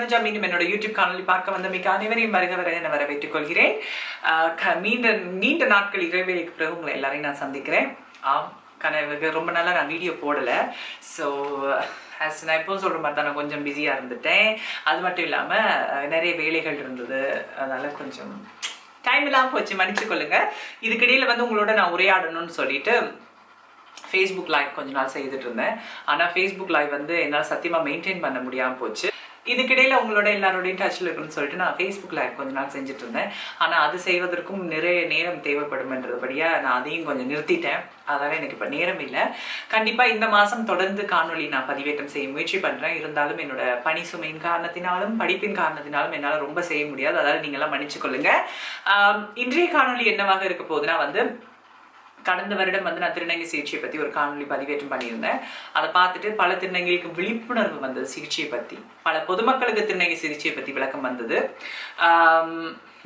தனுஜா மீண்டும் என்னோட யூடியூப் காணொலி பார்க்க வந்த மிக அனைவரையும் வருக என வரவேற்றுக் கொள்கிறேன். நீண்ட நாட்கள் இடைவெளிக்கு பிறகு உங்களை எல்லாரையும் நான் சந்திக்கிறேன். ரொம்ப நாளாக நான் வீடியோ போடலை. ஸோ நான் எப்போதும் சொல்கிற மாதிரி தான் நான் கொஞ்சம் பிஸியாக இருந்துட்டேன். அது மட்டும் இல்லாமல் நிறைய வேலைகள் இருந்தது, அதனால் கொஞ்சம் டைம் இல்லாமல் போச்சு, மன்னிச்சுக்கொள்ளுங்க. இதுக்கிடையில் உங்களோட நான் உரையாடணும்னு சொல்லிட்டு ஃபேஸ்புக் லைவ் கொஞ்ச நாள் செய்துட்டு இருந்தேன். ஆனால் ஃபேஸ்புக் லைவ் என்னால் சத்தியமாக மெயின்டைன் பண்ண முடியாமல் போச்சு. இதுக்கிடையில் உங்களோட எல்லாரோடையும் டச்சில் இருக்குன்னு சொல்லிட்டு நான் ஃபேஸ்புக் லைவ் கொஞ்ச நாள் செஞ்சுட்டு இருந்தேன். ஆனால் அது செய்வதற்கும் நிறைய நேரம் தேவைப்படும்ன்றபடியாக நான் அதையும் கொஞ்சம் நிறுத்திட்டேன். அதனால் எனக்கு இப்போ நேரம் இல்லை. கண்டிப்பாக இந்த மாதம் தொடர்ந்து காணொலி நான் பதிவேற்றம் செய்ய முயற்சி பண்ணுறேன். இருந்தாலும் என்னோட பணி சுமையின் காரணத்தினாலும் படிப்பின் காரணத்தினாலும் என்னால் ரொம்ப செய்ய முடியாது. அதாவது நீங்களாம் மன்னிச்சுக்கொள்ளுங்க. இன்றைய காணொலி என்னவாக இருக்க போகுதுன்னா கடந்த வருடம் நான் திருநங்கை சிகிச்சையை பற்றி ஒரு காணொலி பதிவேற்றம் பண்ணியிருந்தேன். அதை பார்த்துட்டு பல திருநங்கைகளுக்கு விழிப்புணர்வு வந்தது. சிகிச்சையை பற்றி பல பொதுமக்களுக்கு திருநங்கை சிகிச்சையை பற்றி விளக்கம் வந்தது.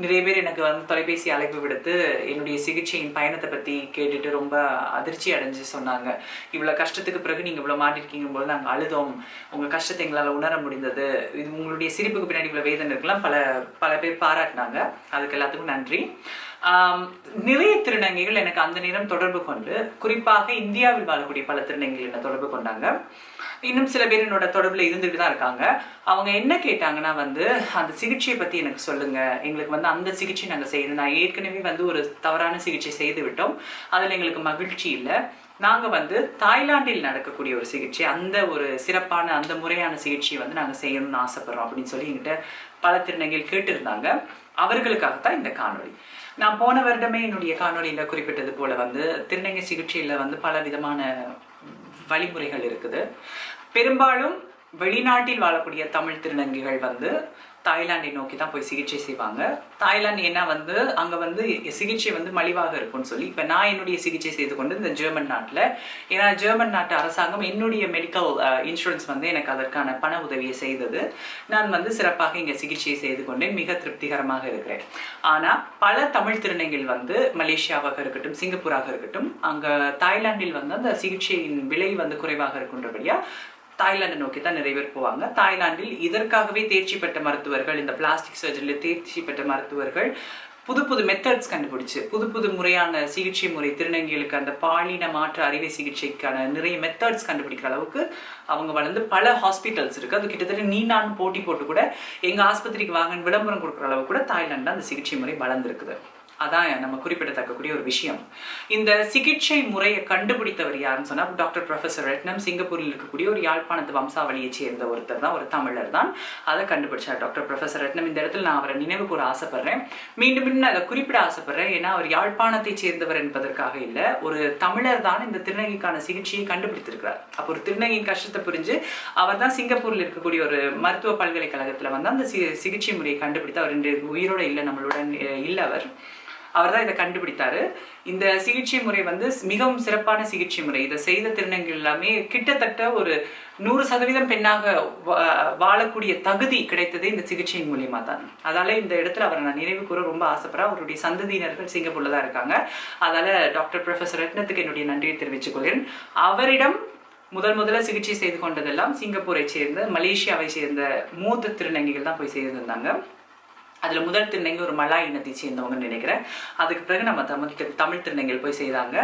நிறைய பேர் எனக்கு தொலைபேசி அழைப்பு விடுத்து என்னுடைய சிகிச்சையின் பயணத்தை பற்றி கேட்டுட்டு ரொம்ப அதிர்ச்சி அடைஞ்சு சொன்னாங்க. இவ்வளோ கஷ்டத்துக்கு பிறகு நீங்கள் இவ்வளோ மாட்டிருக்கீங்க போது நாங்கள் அழுதோம், உங்கள் கஷ்டத்தை எங்களால் உணர முடிந்தது, இது உங்களுடைய சிரிப்புக்கு பின்னாடி இவ்வளோ வேதனை இருக்கலாம் பல பேர் பாராட்டினாங்க. அதுக்கு எல்லாத்துக்கும் நன்றி. நிறைய திருநங்கைகள் எனக்கு அந்த நேரம் தொடர்பு கொண்டு, குறிப்பாக இந்தியாவில் வாழக்கூடிய பல திருநங்கைகள் என்னை தொடர்பு கொண்டாங்க. இன்னும் சில பேர் என்னோட தொடர்பில் இருந்துட்டு தான் இருக்காங்க. அவங்க என்ன கேட்டாங்கன்னா அந்த சிகிச்சையை பற்றி எனக்கு சொல்லுங்கள், எங்களுக்கு அந்த சிகிச்சை நாங்கள் செய்யணும். நான் ஏற்கனவே ஒரு தவறான சிகிச்சை செய்து விட்டோம், அதில் எங்களுக்கு மகிழ்ச்சி இல்லை. நாங்கள் தாய்லாந்தில் நடக்கக்கூடிய ஒரு சிகிச்சை, அந்த ஒரு சிறப்பான அந்த முறையான சிகிச்சையை நாங்கள் செய்யணும்னு ஆசைப்படுறோம் அப்படின்னு சொல்லி என்கிட்ட பல திருநங்கைகள் கேட்டிருந்தாங்க. அவர்களுக்காகத்தான் இந்த காணொலி. நான் போன வருடமே என்னுடைய காணொலியில் குறிப்பிட்டது போல திருநங்கை சிகிச்சையில் பல விதமான வழிமுறைகள் இருக்குது. பெரும்பாலும் வெளிநாட்டில் வாழக்கூடிய தமிழ் திருநங்கைகள் தாய்லாண்டை நோக்கி தான் போய் சிகிச்சை செய்வாங்க. தாய்லாந்து ஏன்னா அங்கே சிகிச்சை மலிவாக இருக்கும்னு சொல்லி இப்போ நான் என்னுடைய சிகிச்சை செய்து கொண்டு இந்த ஜெர்மன் நாட்டில், ஏன்னா ஜெர்மன் நாட்டு அரசாங்கம் என்னுடைய மெடிக்கல் இன்சூரன்ஸ் எனக்கு அதற்கான பண உதவியை செய்தது. நான் சிறப்பாக இங்கே சிகிச்சை செய்து கொண்டேன், மிக திருப்திகரமாக இருக்கிறேன். ஆனால் பல தமிழ் திருநங்கைகள் மலேசியாவாக இருக்கட்டும், சிங்கப்பூராக இருக்கட்டும், அங்கே தாய்லாந்தில் அந்த சிகிச்சையின் விலை குறைவாக இருக்குன்றபடியா தாய்லாண்டை நோக்கி தான் நிறைய பேர் போவாங்க. தாய்லாந்தில் இதற்காகவே தேர்ச்சி பெற்ற மருத்துவர்கள், இந்த பிளாஸ்டிக் சர்ஜரியில் தேர்ச்சி பெற்ற மருத்துவர்கள் புது மெத்தட்ஸ் கண்டுபிடிச்சு புது முறையான சிகிச்சை முறை, திருநங்கைகளுக்கு அந்த பாலின மாற்று அறுவை சிகிச்சைக்கான நிறைய மெத்தட்ஸ் கண்டுபிடிக்கிற அளவுக்கு அவங்க பல ஹாஸ்பிட்டல்ஸ் இருக்குது. அது கிட்டத்தட்ட நான் போட்டி போட்டு கூட எங்கள் ஆஸ்பத்திரிக்கு வாங்கன்னு விளம்பரம் கொடுக்குற அளவுக்கு கூட தாய்லாண்டில் அந்த சிகிச்சை முறை வளர்ந்துருக்குது. அதான் நம்ம குறிப்பிடத்தக்கக்கூடிய ஒரு விஷயம். இந்த சிகிச்சை முறையை கண்டுபிடித்தவர் யாருன்னு சொன்னால் டாக்டர் ப்ரொஃபஸர் ரட்னம். சிங்கப்பூரில் இருக்கக்கூடிய ஒரு யாழ்ப்பாணத்து வம்சாவளியை சேர்ந்த ஒருத்தர் தான், ஒரு தமிழர் தான் அதை கண்டுபிடிச்சார் டாக்டர் ப்ரொஃபஸர் ரட்னம். இந்த இடத்துல நான் அவரை நினைவு கூற ஆசைப்படுறேன், மீண்டும் அதை குறிப்பிட ஆசைப்படுறேன். ஏன்னா அவர் யாழ்ப்பாணத்தை சேர்ந்தவர் என்பதற்காக இல்லை, ஒரு தமிழர் தான் இந்த திருநங்கைக்கான சிகிச்சையை கண்டுபிடித்திருக்கிறார். அப்போ ஒரு திருநங்கையின் கஷ்டத்தை புரிஞ்சு அவர் தான் சிங்கப்பூரில் இருக்கக்கூடிய ஒரு மருத்துவ பல்கலைக்கழகத்தில் அந்த சிகிச்சை முறையை கண்டுபிடித்து, அவர் இன்று உயிரோடு இல்லை, நம்மளுடன் இல்லை, அவர் தான் இதை கண்டுபிடித்தாரு. இந்த சிகிச்சை முறை மிகவும் சிறப்பான சிகிச்சை முறை. இதை செய்த திருநங்கைகள் எல்லாமே கிட்டத்தட்ட ஒரு 100% பெண்ணாக வாழக்கூடிய தகுதி கிடைத்தது இந்த சிகிச்சையின் மூலியமா தான். அதால இந்த இடத்துல அவரை நான் நினைவு கூற ரொம்ப ஆசைப்படுறேன். அவருடைய சந்ததியினர்கள் சிங்கப்பூர்ல தான் இருக்காங்க. அதால டாக்டர் ப்ரொஃபஸர் ரத்னத்துக்கு என்னுடைய நன்றியை தெரிவித்துக் கொள்கிறேன். அவரிடம் முதல்ல சிகிச்சை செய்து கொண்டதெல்லாம் சிங்கப்பூரை சேர்ந்த, மலேசியாவை சேர்ந்த மூத்த திருநங்கைகள் தான் போய் செய்திருந்தாங்க. அதில் முதல் திருநங்கை ஒரு மலாய் இனத்தை சேர்ந்தவங்கன்னு நினைக்கிறேன். அதுக்கு பிறகு நம்ம தமிழ் திருநங்கைகள் போய் செய்தாங்க.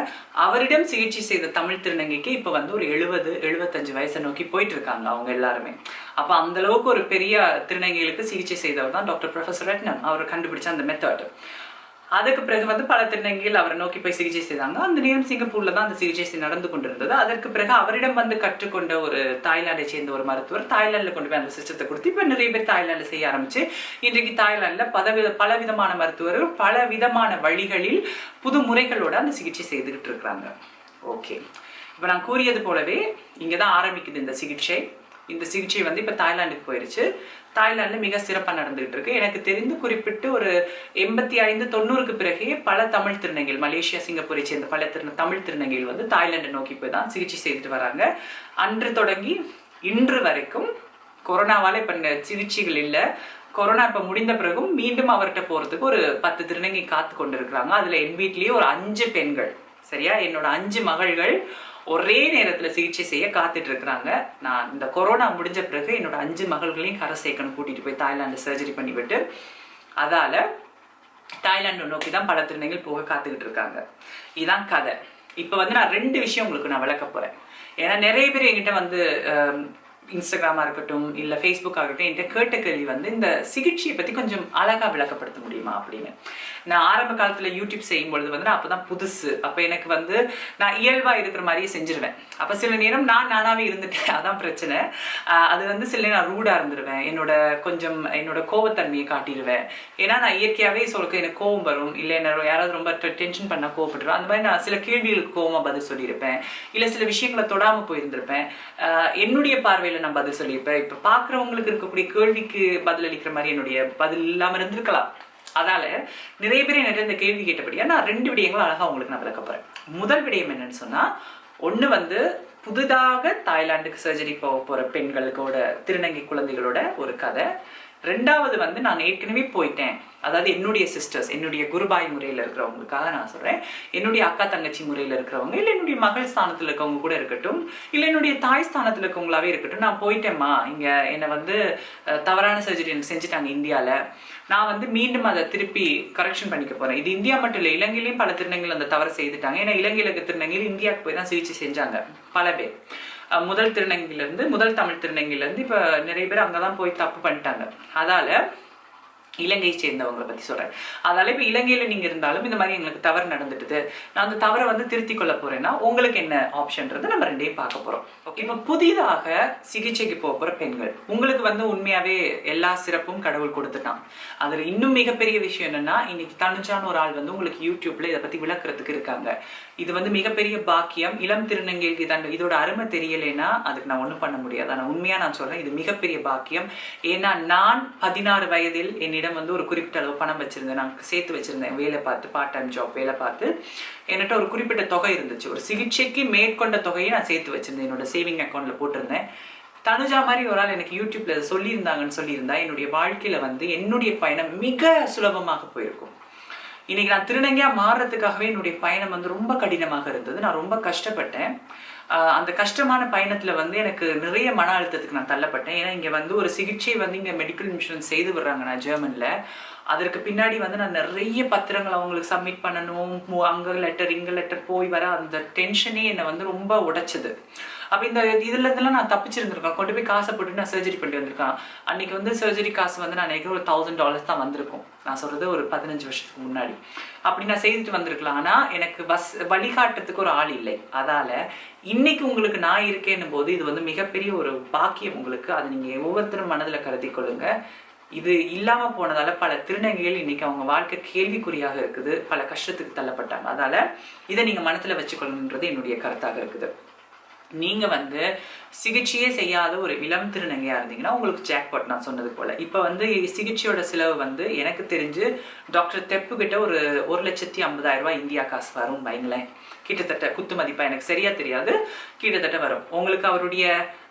அவரிடம் சிகிச்சை செய்த தமிழ் திருநங்கைக்கு இப்போ ஒரு 70-75 வயசை நோக்கி போயிட்டு இருக்காங்க அவங்க எல்லாருமே. அப்போ அந்த அளவுக்கு ஒரு பெரிய திருநங்கைகளுக்கு சிகிச்சை செய்தவர் தான் டாக்டர் ப்ரொஃபஸர் ரட்னம். அவர் கண்டுபிடிச்ச அந்த மெத்தட். அதுக்கு பிறகு பல திருநங்கைகள் அவரை நோக்கி போய் சிகிச்சை செய்தாங்க. அந்த நேரம் சிங்கப்பூர்ல தான் அந்த சிகிச்சை நடந்து கொண்டிருந்தது. அதற்கு பிறகு அவரிடம் கற்றுக்கொண்ட ஒரு தாய்லாண்டை சேர்ந்த ஒரு மருத்துவர் தாய்லாந்துல கொண்டு போய் அந்த சிஸ்டத்தை கொடுத்து இப்போ நிறைய பேர் தாய்லாந்துல செய்ய ஆரம்பிச்சு இன்றைக்கு தாய்லாந்துல பல விதமான மருத்துவர்கள் பல விதமான வழிகளில் புது முறைகளோட அந்த சிகிச்சை செய்துகிட்டு இருக்கிறாங்க. ஓகே, இப்போ நான் கூறியது போலவே இங்கதான் ஆரம்பிக்குது இந்த சிகிச்சை. இந்த சிகிச்சை இப்போ தாய்லாந்துக்கு போயிருச்சு. தாய்லாண்டில் மிக சிறப்பாக நடந்துகிட்டு இருக்கு. எனக்கு தெரிந்து குறிப்பிட்டு ஒரு 85-90க்கு பிறகே பல தமிழ் திருநங்கைகள், மலேசியா சிங்கப்பூரை சேர்ந்த பல தமிழ் திருநங்கைகள் தாய்லாண்டை நோக்கி போய் தான் சிகிச்சை செய்துட்டு வராங்க. அன்று தொடங்கி இன்று வரைக்கும் கொரோனாவால் இப்போ சிகிச்சைகள் இல்லை. கொரோனா இப்போ முடிந்த பிறகும் மீண்டும் அவர்கிட்ட போகிறதுக்கு ஒரு 10 திருநங்கை காத்து கொண்டு இருக்கிறாங்க. அதில் என் வீட்லேயே ஒரு 5 பெண்கள் சரியா? என்னோட 5 மகள்கள் ஒரே நேரத்தில் சிகிச்சை செய்ய காத்துட்டு இருக்கிறாங்க. நான் இந்த கொரோனா முடிஞ்ச பிறகு என்னோட 5 மகள்களையும் கரை சேர்க்கணும், கூட்டிட்டு போய் தாய்லாந்து சர்ஜரி பண்ணிவிட்டு. அதால தாய்லாந்து நோக்கி தான் பல திருநங்கைகள் போக காத்துக்கிட்டு இருக்காங்க. இதான் கதை. இப்போ வந்து நான் 2 விஷயம் உங்களுக்கு நான் விளக்க போறேன். ஏன்னா நிறைய பேர் என்கிட்ட வந்து இன்ஸ்டாகிராமா இருக்கட்டும் இல்லை ஃபேஸ்புக் ஆகட்டும் என்கிட்ட கேட்ட கேள்வி வந்து இந்த சிகிச்சையை பற்றி கொஞ்சம் அழகாக விளக்கப்படுத்த முடியுமா அப்படின்னு. நான் ஆரம்ப காலத்தில் யூடியூப் செய்யும் பொழுது வந்து நான் அப்போ தான் புதுசு. அப்போ எனக்கு வந்து நான் இயல்பாக இருக்கிற மாதிரியே செஞ்சிருவேன். அப்போ சில நேரம் நானாகவே இருந்துட்டேன், அதான் பிரச்சனை. அது வந்து சில நேரம் நான் ரூடாக இருந்துருவேன், என்னோட கோபத்தன்மையை காட்டிடுவேன். ஏன்னா நான் இயற்கையாகவே சொல்லுக்கு எனக்கு கோபம் வரும், இல்லை என்ன யாராவது ரொம்ப டென்ஷன் பண்ணால் கோவப்பட்டுருவேன். அந்த மாதிரி நான் சில கேள்விகளுக்கு கோபமாக பதில் சொல்லியிருப்பேன், இல்லை சில விஷயங்களை தொடாமல் போயிருந்திருப்பேன். என்னுடைய பார்வையில் நான் பதில் சொல்லியிருப்பேன். இப்ப பாக்குறவங்களுக்கு இருக்கக்கூடிய கேள்விக்கு பதில் அளிக்கிற மாதிரி என்னுடைய பதில் இல்லாம இருந்திருக்கலாம். அதால நிறைய பேர் என்ன இந்த கேள்வி கேட்டபடியா நான் 2 விடயங்களும் அழகா உங்களுக்கு நான் விளக்க போறேன். முதல் விடயம் என்னன்னு சொன்னா, ஒண்ணு வந்து புதிதாக தாய்லாந்துக்கு சர்ஜரி போற பெண்களோட திருநங்கை குழந்தைகளோட ஒரு கதை. 2வது வந்து நான் ஏற்கனவே போயிட்டேன், அதாவது என்னுடைய சிஸ்டர்ஸ், என்னுடைய குருபாய் முறையில் இருக்கிறவங்களுக்காக நான் சொல்றேன். என்னுடைய அக்கா தங்கச்சி முறையில் இருக்கிறவங்க, இல்லை என்னுடைய மகள் ஸ்தானத்தில் இருக்கவங்க கூட இருக்கட்டும், இல்லை என்னுடைய தாய் ஸ்தானத்தில் இருக்கவங்களாவே இருக்கட்டும், நான் போயிட்டேம்மா, இங்க என்னை வந்து தவறான சர்ஜரி எனக்கு செஞ்சுட்டாங்க இந்தியாவில், நான் வந்து மீண்டும் அதை திருப்பி கரெக்ஷன் பண்ணிக்க போறேன். இது இந்தியா மட்டும் இல்லை, இலங்கையிலையும் பல திருநங்கைகள் அந்த தவறை செய்துட்டாங்க. ஏன்னா இலங்கையில் இருக்க திருநங்கைகள் இந்தியாவுக்கு போய் தான் சிகிச்சை செஞ்சாங்க பல பேர். முதல் தமிழ் திருநங்கையிலேருந்து இப்போ நிறைய பேர் அங்கே தான் போய் தப்பு பண்ணிட்டாங்க. அதால இலங்கையை சேர்ந்தவங்களை பற்றி சொல்கிறேன். அதனால இப்போ இலங்கையில் நீங்கள் இருந்தாலும் இந்த மாதிரி எங்களுக்கு தவறு நடந்துட்டுது, நான் அந்த தவறை வந்து திருத்தி கொள்ள போகிறேன்னா உங்களுக்கு என்ன ஆப்ஷன்றது நம்ம 2யும் பார்க்க போகிறோம். ஓகே, இப்போ புதிதாக சிகிச்சைக்கு போகிற பெண்கள், உங்களுக்கு வந்து உண்மையாகவே எல்லா சிறப்பும் கடவுள் கொடுத்துட்டான். அதில் இன்னும் மிகப்பெரிய விஷயம் என்னென்னா, இன்னைக்கு தனுஜான ஒரு ஆள் வந்து உங்களுக்கு யூடியூப்பில் இதை பற்றி விளக்குறதுக்கு இருக்காங்க. இது வந்து மிகப்பெரிய பாக்கியம். இளம் திருநங்கைகளுக்கு இதோட அருமை தெரியலைன்னா அதுக்கு நான் ஒன்றும் பண்ண முடியாது. ஆனால் உண்மையாக நான் சொல்கிறேன், இது மிகப்பெரிய பாக்கியம். ஏன்னா நான் 16 வயதில் என்னிடம் வந்து ஒரு குறிப்பிட்ட அளவு பணம் வச்சிருந்தேன், நான் சேர்த்து வச்சிருந்தேன், வேலை பார்த்து பார்ட் டைம் ஜாப் வேலை பார்த்து என்கிட்ட ஒரு குறிப்பிட்ட தொகை இருந்துச்சு. ஒரு சிகிச்சைக்கு மேற்கொண்ட தொகையை நான் சேர்த்து வச்சிருந்தேன், என்னோட சேவிங் அக்கௌண்ட்ல போட்டிருந்தேன். தனுஜா மாதிரி ஒரு ஆள் எனக்கு யூடியூப்ல சொல்லியிருந்தாங்கன்னு சொல்லியிருந்தா என்னுடைய வாழ்க்கையில வந்து என்னுடைய பயணம் மிக சுலபமாக போயிருக்கும். இன்னைக்கு நான் திருநங்கையா மாறுறதுக்காகவே என்னுடைய பயணம் வந்து ரொம்ப கடினமாக இருந்தது. நான் ரொம்ப கஷ்டப்பட்டேன். அந்த கஷ்டமான பயணத்துல வந்து எனக்கு நிறைய மன அழுத்தத்துக்கு நான் தள்ளப்பட்டேன். ஏன்னா இங்க வந்து ஒரு சிகிச்சை வந்து இங்க மெடிக்கல் இன்சூரன்ஸ் செய்து விடுறாங்க நான் ஜெர்மன்ல. அதற்கு பின்னாடி வந்து நான் நிறைய பத்திரங்கள் அவங்களுக்கு சப்மிட் பண்ணணும், அங்க லெட்டர் இங்க லெட்டர் போய் வர அந்த டென்ஷனே என்னை வந்து ரொம்ப உடைச்சது. அப்போ இந்த இதுல இருந்தெல்லாம் நான் தப்பிச்சிருந்திருக்கேன், கொண்டு போய் காசை போட்டு நான் சர்ஜரி பண்ணிட்டு வந்திருக்கேன். அன்னைக்கு வந்து சர்ஜரி காசு வந்து நான் நினைக்கிறேன் ஒரு $1000 தான் வந்திருக்கும். நான் சொல்றது ஒரு 15 வருஷத்துக்கு முன்னாடி. அப்படி நான் செய்துட்டு வந்திருக்கலாம். ஆனா எனக்கு வழிகாட்டுறதுக்கு ஒரு ஆள் இல்லை. அதால இன்னைக்கு உங்களுக்கு நான் இருக்கேன்னும் போது இது வந்து மிகப்பெரிய ஒரு பாக்கியம் உங்களுக்கு. அதை நீங்க ஒவ்வொருத்தரும் மனதில் கருதி கொள்ளுங்க. இது இல்லாம போனதால பல திருநங்கைகள் இன்னைக்கு அவங்க வாழ்க்கை கேள்விக்குறியாக இருக்குது, பல கஷ்டத்துக்கு தள்ளப்பட்டாங்க. அதால இதை நீங்க மனத்துல வச்சுக்கொள்ளணுன்றது என்னுடைய கருத்தாக இருக்குது. நீங்க வந்து சிகிச்சையே செய்யாத ஒரு இளம் திருநங்கையா இருந்தீங்கன்னா உங்களுக்கு ஜாக்பாட். நான் சொன்னது போல இப்ப வந்து சிகிச்சையோட செலவு வந்து எனக்கு தெரிஞ்சு டாக்டர் தெப்பு கிட்ட ஒரு 1,50,000 ரூபாய் இந்தியா காசு வரும் வைங்களேன். கிட்டத்தட்ட குத்து மதிப்பா எனக்கு சரியா தெரியாது, கிட்டத்தட்ட வரும். உங்களுக்கு அவருடைய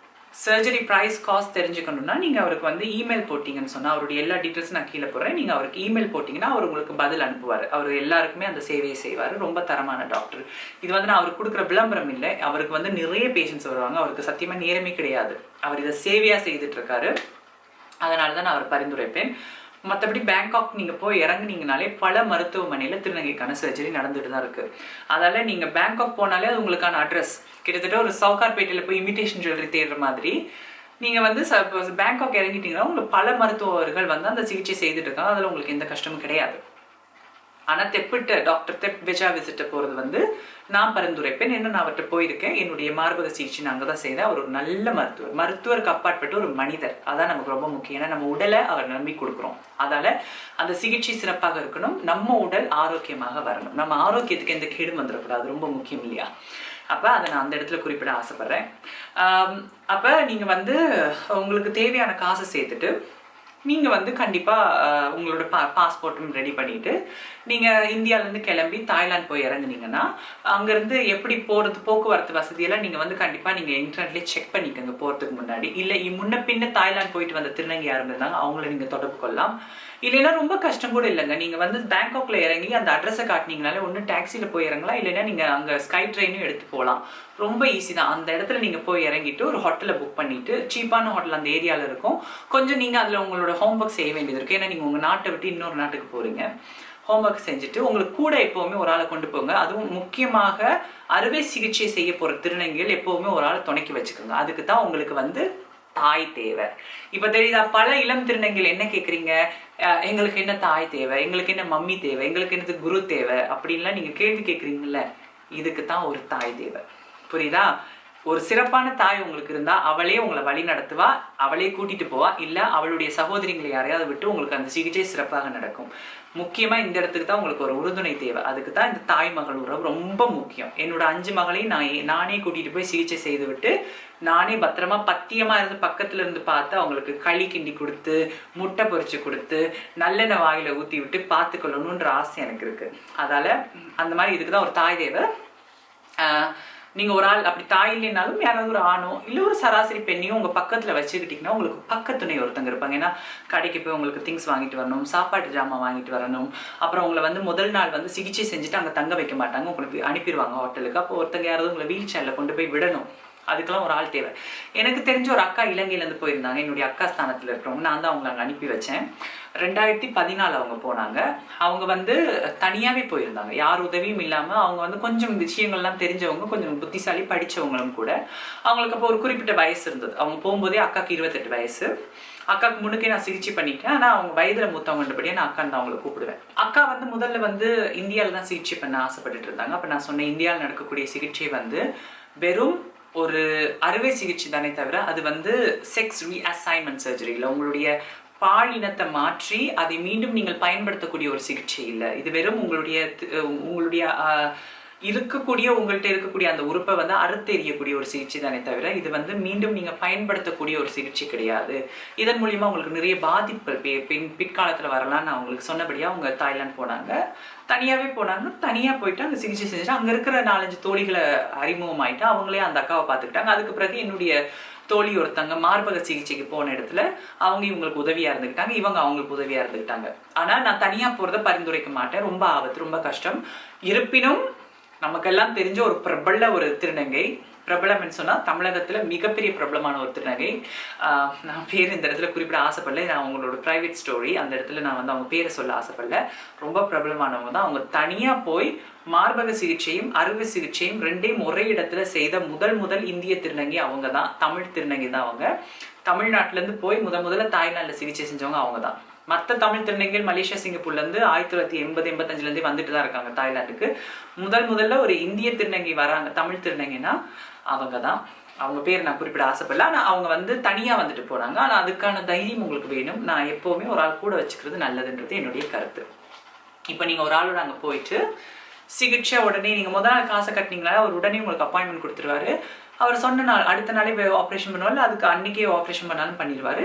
சர்ஜரி ப்ரைஸ் காஸ்ட் தெரிஞ்சுக்கணும்னா நீங்கள் அவருக்கு வந்து இமெயில் போட்டிங்கன்னு சொன்னால், அவருடைய எல்லா டீட்டெயில்ஸும் நான் கீழே போடுறேன், நீங்கள் அவருக்கு இமெயில் போட்டிங்கன்னா அவர் உங்களுக்கு பதில் அனுப்புவார். அவர் எல்லாருக்குமே அந்த சேவையை செய்வார். ரொம்ப தரமான டாக்டர். இது வந்து நான் அவருக்கு கொடுக்குற விளம்பரம் இல்லை, அவருக்கு வந்து நிறைய பேஷண்ட்ஸ் வருவாங்க, அவருக்கு சத்தியமாக நேரமே கிடையாது, அவர் இதை சேவையாக செய்துட்டு இருக்காரு. அதனால தான் நான் அவர் பரிந்துரைப்பேன். மற்றபடி பேங்காக் நீங்கள் போய் இறங்குனீங்கனாலே பல மருத்துவமனையில் திருநங்கைக்கான சர்ஜரி நடந்துட்டு தான் இருக்குது. அதால் நீங்கள் பேங்காக் போனாலே அது உங்களுக்கான அட்ரஸ். கிட்டத்தட்ட ஒரு சவுகார்பேட்டையில் போய் இமிடேஷன் ஜுவல்லரி தேடுற மாதிரி நீங்கள் வந்து பேங்காக் இறங்கிட்டீங்கன்னா உங்களுக்கு பல மருத்துவர்கள் வந்து அந்த சிகிச்சை செய்துட்டு இருக்காங்க. அதில் உங்களுக்கு எந்த கஷ்டமும் கிடையாது. ஆனால் டாக்டர் தெப் வெஜா விசிட்ட போகிறது வந்து நான் பரிந்துரைப்பேன். என்ன நான் அவர்கிட்ட போயிருக்கேன், என்னுடைய மார்பக சிகிச்சை நான் அங்கே தான் செய்தேன். அவர் ஒரு நல்ல மருத்துவருக்கு அப்பாற்பட்டு ஒரு மனிதர். அதான் நமக்கு ரொம்ப முக்கியம். ஏன்னா நம்ம உடலை அவர் நம்பி கொடுக்குறோம். அதால் அந்த சிகிச்சை சிறப்பாக இருக்கணும், நம்ம உடல் ஆரோக்கியமாக வரணும், நம்ம ஆரோக்கியத்துக்கு எந்த கேடும் வந்துடக்கூடாது, ரொம்ப முக்கியம் இல்லையா? அப்போ அதை நான் அந்த இடத்துல குறிப்பிட ஆசைப்பட்றேன். அப்போ நீங்கள் வந்து உங்களுக்கு தேவையான காசை சேர்த்துட்டு நீங்கள் வந்து கண்டிப்பாக உங்களோட பாஸ்போர்ட்டும் ரெடி பண்ணிவிட்டு நீங்கள் இந்தியாவிலேருந்து கிளம்பி தாய்லாந்து போய் இறங்குனீங்கன்னா அங்கேருந்து எப்படி போகிறது, போக்குவரத்து வசதியெல்லாம் நீங்கள் வந்து கண்டிப்பாக நீங்கள் இன்டர்நெட்லேயே செக் பண்ணிக்கோங்க போகிறதுக்கு முன்னாடி. இல்லை முன்ன பின்ன தாய்லாந்து போயிட்டு வந்த திருநங்கை யாரும் இருந்தாங்க அவங்கள நீங்கள் தொடர்பு கொள்ளலாம். இல்லைன்னா ரொம்ப கஷ்டம் கூட இல்லைங்க. நீங்கள் வந்து பேங்காக்ல இறங்கி அந்த அட்ரஸை காட்டினீங்கனாலே ஒன்று டாக்ஸியில் போய் இறங்கலாம், இல்லைன்னா நீங்கள் அங்கே ஸ்கை ட்ரெயினும் எடுத்து போகலாம். ரொம்ப ஈஸி தான். அந்த இடத்துல நீங்கள் போய் இறங்கிட்டு ஒரு ஹோட்டலை புக் பண்ணிவிட்டு, சீப்பான ஹோட்டல் அந்த ஏரியாவில் இருக்கும். கொஞ்சம் நீங்கள் அதில் உங்களோட ஹோம்ஒர்க் செய்ய வேண்டியது இருக்குது. ஏன்னா நீங்கள் உங்கள் நாட்டை விட்டு இன்னொரு நாட்டுக்கு போகிறீங்க. ஹோம்ஒர்க் செஞ்சுட்டு உங்களுக்கு கூட எப்போவுமே ஒரு ஆளை கொண்டு போங்க. அதுவும் முக்கியமாக அறுவை சிகிச்சை செய்ய போகிற திருநங்கைகள் எப்போவுமே ஒரு ஆளை துணைக்கி வச்சுக்கோங்க. அதுக்கு தான் உங்களுக்கு வந்து தாய் தேவை. இப்போ தெரியுதா, பல இளம் திருநங்கைகள் என்ன கேட்குறீங்க, எங்களுக்கு என்ன தாய் தேவை, எங்களுக்கு என்ன மம்மி தேவை, எங்களுக்கு என்னது குரு தேவை அப்படின்லாம் நீங்கள் கேள்வி கேட்குறீங்கல்ல, இதுக்கு தான் ஒரு தாய் தேவை. புரியுதா? ஒரு சிறப்பான தாய் உங்களுக்கு இருந்தால் அவளே உங்களை வழி நடத்துவா, அவளே கூட்டிகிட்டு போவா, இல்லை அவளுடைய சகோதரிகளை யாரையாவது விட்டு உங்களுக்கு அந்த சிகிச்சை சிறப்பாக நடக்கும். முக்கியமாக இந்த இடத்துக்கு தான் உங்களுக்கு ஒரு உறுதுணை தேவை. அதுக்கு தான் இந்த தாய் மகள் உறவு ரொம்ப முக்கியம். என்னோட 5 மகளையும் நானே கூட்டிகிட்டு போய் சிகிச்சை செய்து விட்டு, நானே பத்திரமா பத்தியமாக இருந்து பக்கத்தில் இருந்து பார்த்து அவங்களுக்கு களி கிண்டி கொடுத்து, முட்டை பொரிச்சு கொடுத்து, நல்லெண்ணெய் வாயில் ஊற்றி விட்டு பார்த்துக்கொள்ளணுன்ற ஆசை எனக்கு இருக்குது. அதால் அந்த மாதிரி இதுக்கு தான் ஒரு தாய் தேவை. நீங்கள் ஒரு ஆள் அப்படி தாய் இல்லைனாலும் யாராவது ஒரு ஆணோ இல்லை ஒரு சராசரி பெண்ணையும் உங்கள் பக்கத்தில் வச்சுக்கிட்டிங்கன்னா உங்களுக்கு பக்கத்துணை ஒருத்தங்க இருப்பாங்க. ஏன்னா கடைக்கு போய் உங்களுக்கு திங்ஸ் வாங்கிட்டு வரணும், சாப்பாட்டு ஜாமான் வாங்கிட்டு வரணும், அப்புறம் உங்களை வந்து முதல் நாள் வந்து சிகிச்சை செஞ்சுட்டு அங்கே தங்க வைக்க மாட்டாங்க, உங்களுக்கு அனுப்பிடுவாங்க ஹோட்டலுக்கு. அப்போ ஒருத்தங்க யாராவது உங்களை வீல் சேரில் கொண்டு போய் விடணும். அதுக்கெல்லாம் ஒரு ஆள் தேவை. எனக்கு தெரிஞ்ச ஒரு அக்கா இலங்கையிலேருந்து போயிருந்தாங்க. என்னுடைய அக்கா ஸ்தானத்தில் இருக்கிறவங்க, நான் தான் அவங்களை அங்கே அனுப்பி வச்சேன். 2014 அவங்க போனாங்க. அவங்க வந்து தனியாகவே போயிருந்தாங்க, யார் உதவியும் இல்லாமல். அவங்க வந்து கொஞ்சம் விஷயங்கள்லாம் தெரிஞ்சவங்க, கொஞ்சம் புத்திசாலி படித்தவங்களும் கூட. அவங்களுக்கு அப்போ ஒரு குறிப்பிட்ட வயசு இருந்தது. அவங்க போகும்போதே அக்காவுக்கு 28 வயசு. அக்காவுக்கு முன்னுக்கே நான் சிகிச்சை பண்ணிட்டேன். ஆனால் அவங்க வயதில் மூத்தவங்கன்றபடியே நான் அக்கான்னு தான் அவங்களை கூப்பிடுவேன். அக்கா வந்து முதல்ல வந்து இந்தியாவில் தான் சிகிச்சை பண்ண ஆசைப்பட்டுட்டு இருந்தாங்க. அப்போ நான் சொன்னேன், இந்தியாவில் நடக்கக்கூடிய சிகிச்சை வந்து வெறும் ஒரு அறுவை சிகிச்சை தானே தவிர அது வந்து செக்ஸ் ரீஅசைன்மெண்ட் சர்ஜரி இல்லை. உங்களுடைய பாலினத்தை மாற்றி அதை மீண்டும் நீங்கள் பயன்படுத்தக்கூடிய ஒரு சிகிச்சை இல்லை. இது வெறும் உங்களுடைய உங்கள்கிட்ட இருக்கக்கூடிய அந்த உறுப்பை வந்து அறுத்தெறியக்கூடிய ஒரு சிகிச்சை தானே தவிர இது வந்து மீண்டும் நீங்கள் பயன்படுத்தக்கூடிய ஒரு சிகிச்சை கிடையாது. இதன் மூலிமா உங்களுக்கு நிறைய பாதிப்புகள் பிற்காலத்தில் வரலான்னு நான் உங்களுக்கு சொன்னபடியாக அவங்க தாய்லாந்து போனாங்க. தனியாகவே போனாங்க. தனியாக போயிட்டு அங்கே சிகிச்சை செஞ்சுட்டு அங்கே இருக்கிற 4-5 தோழிகளை அறிமுகமாயிட்டு அவங்களே அந்த அக்காவை பார்த்துக்கிட்டாங்க. அதுக்கு பிறகு என்னுடைய தோழி ஒருத்தங்க மார்பக சிகிச்சைக்கு போன இடத்துல அவங்க இவங்களுக்கு உதவியாக இருந்துக்கிட்டாங்க, இவங்க அவங்களுக்கு உதவியாக இருந்துக்கிட்டாங்க. ஆனால் நான் தனியாக போகிறத பரிந்துரைக்க மாட்டேன். ரொம்ப ஆபத்து, ரொம்ப கஷ்டம். இருப்பினும் நமக்கெல்லாம் தெரிஞ்ச ஒரு பிரபல ஒரு திருநங்கை, பிரபலம்னு சொன்னால் தமிழகத்தில் மிகப்பெரிய பிரபலமான ஒரு திருநங்கை. நான் பேர் இந்த இடத்துல குறிப்பிட ஆசைப்படல, நான் அவங்களோட ப்ரைவேட் ஸ்டோரி, அந்த இடத்துல நான் வந்து அவங்க பேரை சொல்ல ஆசைப்படல. ரொம்ப பிரபலமானவங்க தான். அவங்க தனியாக போய் மார்பக சிகிச்சையும் அறுவை சிகிச்சையும் ரெண்டையும் ஒரே இடத்துல செய்த முதல் இந்திய திருநங்கை அவங்க தான். தமிழ் திருநங்கை தான் அவங்க. தமிழ்நாட்டிலேருந்து போய் முதல்ல தாய்லாண்டில் சிகிச்சை செஞ்சவங்க அவங்க தான். மற்ற தமிழ் திருநங்கைகள் மலேசியா சிங்கப்பூர்லேருந்து 1980-85லேருந்தே வந்துட்டு தான் இருக்காங்க தாய்லாந்துக்கு. முதல்ல ஒரு இந்திய திருநங்கை வராங்க, தமிழ் திருநங்கைனா அவங்க தான். அவங்க பேர் நான் குறிப்பிட ஆசைப்படல. ஆனால் அவங்க வந்து தனியாக வந்துட்டு போனாங்க. ஆனால் அதுக்கான தைரியம் உங்களுக்கு வேணும். நான் எப்போவுமே ஒரு ஆள் கூட வச்சுக்கிறது நல்லதுன்றது என்னுடைய கருத்து. இப்போ நீங்கள் ஒரு ஆளோட அங்கே போயிட்டு சிகிச்சை உடனே நீங்கள் முதல் நாள் காசை கட்டினீங்களா, அவர் உடனே உங்களுக்கு அப்பாயின்மெண்ட் கொடுத்துருவாரு. அவர் சொன்ன நாள் அடுத்த நாளே ஆப்ரேஷன் பண்ணுவார், அதுக்கு அன்றைக்கே ஆப்ரேஷன் பண்ணாலும் பண்ணிடுவார்.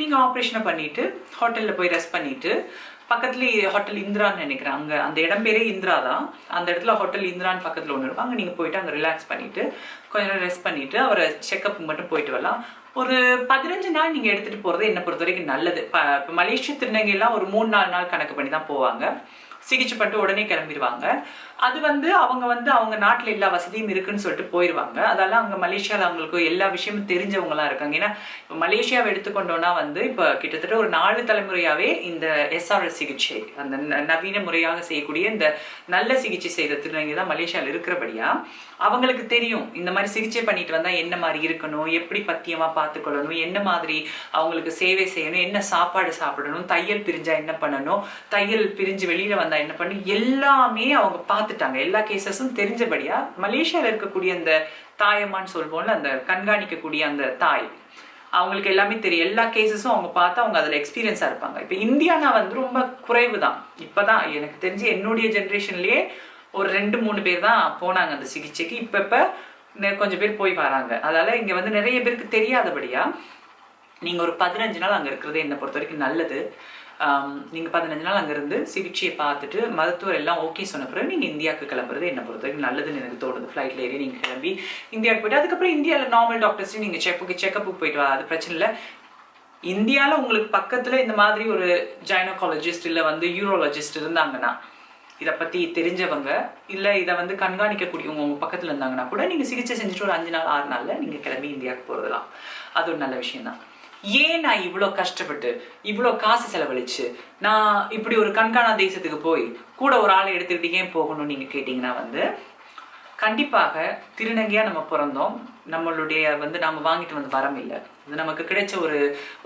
நீங்கள் ஆப்ரேஷனை பண்ணிவிட்டு ஹோட்டலில் போய் ரெஸ்ட் பண்ணிவிட்டு, பக்கத்துலேயே ஹோட்டல் இந்திரான்னு நினைக்கிறேன், அங்கே அந்த இடம் பேரே இந்திரா தான். அந்த இடத்துல ஹோட்டல் இந்திரான்னு பக்கத்தில் ஒன்று இருக்கும். அங்கே நீங்கள் போயிட்டு அங்கே ரிலாக்ஸ் பண்ணிவிட்டு கொஞ்ச நேரம் ரெஸ்ட் பண்ணிவிட்டு அவரை செக்கப் மட்டும் போயிட்டு வரலாம். ஒரு 15 நாள் நீங்கள் எடுத்துகிட்டு போகிறது என்னை பொறுத்த வரைக்கும் நல்லது. இப்போ மலேசிய திருநங்கைலாம் ஒரு 3-4 நாள் கணக்கு பண்ணி தான் போவாங்க. சிகிச்சை பண்ணிட்டு உடனே கிளம்பிடுவாங்க. அது வந்து அவங்க நாட்டில் எல்லா வசதியும் இருக்குன்னு சொல்லிட்டு போயிடுவாங்க. அதெல்லாம் அங்கே மலேசியாவில் அவங்களுக்கு எல்லா விஷயமும் தெரிஞ்சவங்களாம் இருக்காங்க. ஏன்னா இப்போ மலேசியாவை எடுத்துக்கொண்டோன்னா வந்து இப்போ கிட்டத்தட்ட ஒரு 4 தலைமுறையாகவே இந்த எஸ்ஆர்எஸ் சிகிச்சை, அந்த நவீன முறையாக செய்யக்கூடிய இந்த நல்ல சிகிச்சை செய்கிற திருநங்கை தான் மலேசியாவில் இருக்கிறபடியா அவங்களுக்கு தெரியும் இந்த மாதிரி சிகிச்சை பண்ணிட்டு வந்தால் என்ன மாதிரி இருக்கணும், எப்படி பத்தியமாக பார்த்துக்கொள்ளணும், என்ன மாதிரி அவங்களுக்கு சேவை செய்யணும், என்ன சாப்பாடு சாப்பிடணும், தையல் பிரிஞ்சா என்ன பண்ணணும், தையல் பிரிஞ்சு வெளியில் வந்தால் என்ன பண்ணணும், எல்லாமே அவங்க பார்த்துட்டாங்க. எல்லா கேசஸும் தெரிஞ்சபடியா மலேசியாவில் இருக்கக்கூடிய அந்த தாயம்மான்னு சொல்வோம்ல, அந்த கண்காணிக்கக்கூடிய அந்த தாய், அவங்களுக்கு எல்லாமே தெரியும். எல்லா கேசஸும் அவங்க பார்த்து அவங்க அதில் எக்ஸ்பீரியன்ஸாக இருப்பாங்க. இப்போ இந்தியானா வந்து ரொம்ப குறைவு தான். இப்போ தான் எனக்கு தெரிஞ்சு என்னுடைய ஜென்ரேஷன்லேயே ஒரு 2-3 பேர் தான் போனாங்க அந்த சிகிச்சைக்கு. இப்போ கொஞ்சம் பேர் போய் வராங்க. அதால் இங்கே வந்து நிறைய பேருக்கு தெரியாதபடியா நீங்கள் ஒரு 15 நாள் அங்கே இருக்கிறது என்னை பொறுத்த வரைக்கும் நல்லது. நீங்கள் 15 நாள் அங்கேருந்து சிகிச்சையை பார்த்துட்டு மருத்துவர் எல்லாம் ஓகே சொன்ன பிறகு நீங்கள் இந்தியாவுக்கு கிளம்புறது என்னை பொறுத்த வரைக்கும் நல்லதுன்னு எனக்கு தோணுது. ஃப்ளைட்டில் ஏறி நீங்கள் கிளம்பி இந்தியாவுக்கு போய்ட்டு அதுக்கப்புறம் இந்தியாவில் நார்மல் டாக்டர்ஸையும் நீங்கள் செக்கப்புக்கு போயிட்டு வா, அது பிரச்சனை இல்லை. இந்தியாவில் உங்களுக்கு பக்கத்தில் இந்த மாதிரி ஒரு கைனகாலஜிஸ்ட் இல்லை வந்து யூரோலஜிஸ்ட் இருந்தாங்கன்னா, இதை பற்றி தெரிஞ்சவங்க இல்லை இதை வந்து கண்காணிக்கக்கூடியவங்க உங்கள் பக்கத்தில் இருந்தாங்கன்னா கூட நீங்கள் சிகிச்சை செஞ்சுட்டு ஒரு 5 நாள் 6 நாளில் நீங்கள் கிளம்பி இந்தியாவுக்கு போகிறதுலாம் அது ஒரு நல்ல விஷயம்தான். ஏன் நான் இவ்வளோ கஷ்டப்பட்டு இவ்வளோ காசு செலவழிச்சு நான் இப்படி ஒரு கண்காணா தேசத்துக்கு போய் கூட ஒரு ஆளை எடுத்துக்கிட்டு ஏன் போகணும்னு நீங்கள் கேட்டிங்கன்னா வந்து, கண்டிப்பாக திருநங்கையாக நம்ம பிறந்தோம், நம்மளுடைய வந்து நம்ம வாங்கிட்டு வந்து வரம் இல்லை, இது நமக்கு கிடைச்ச ஒரு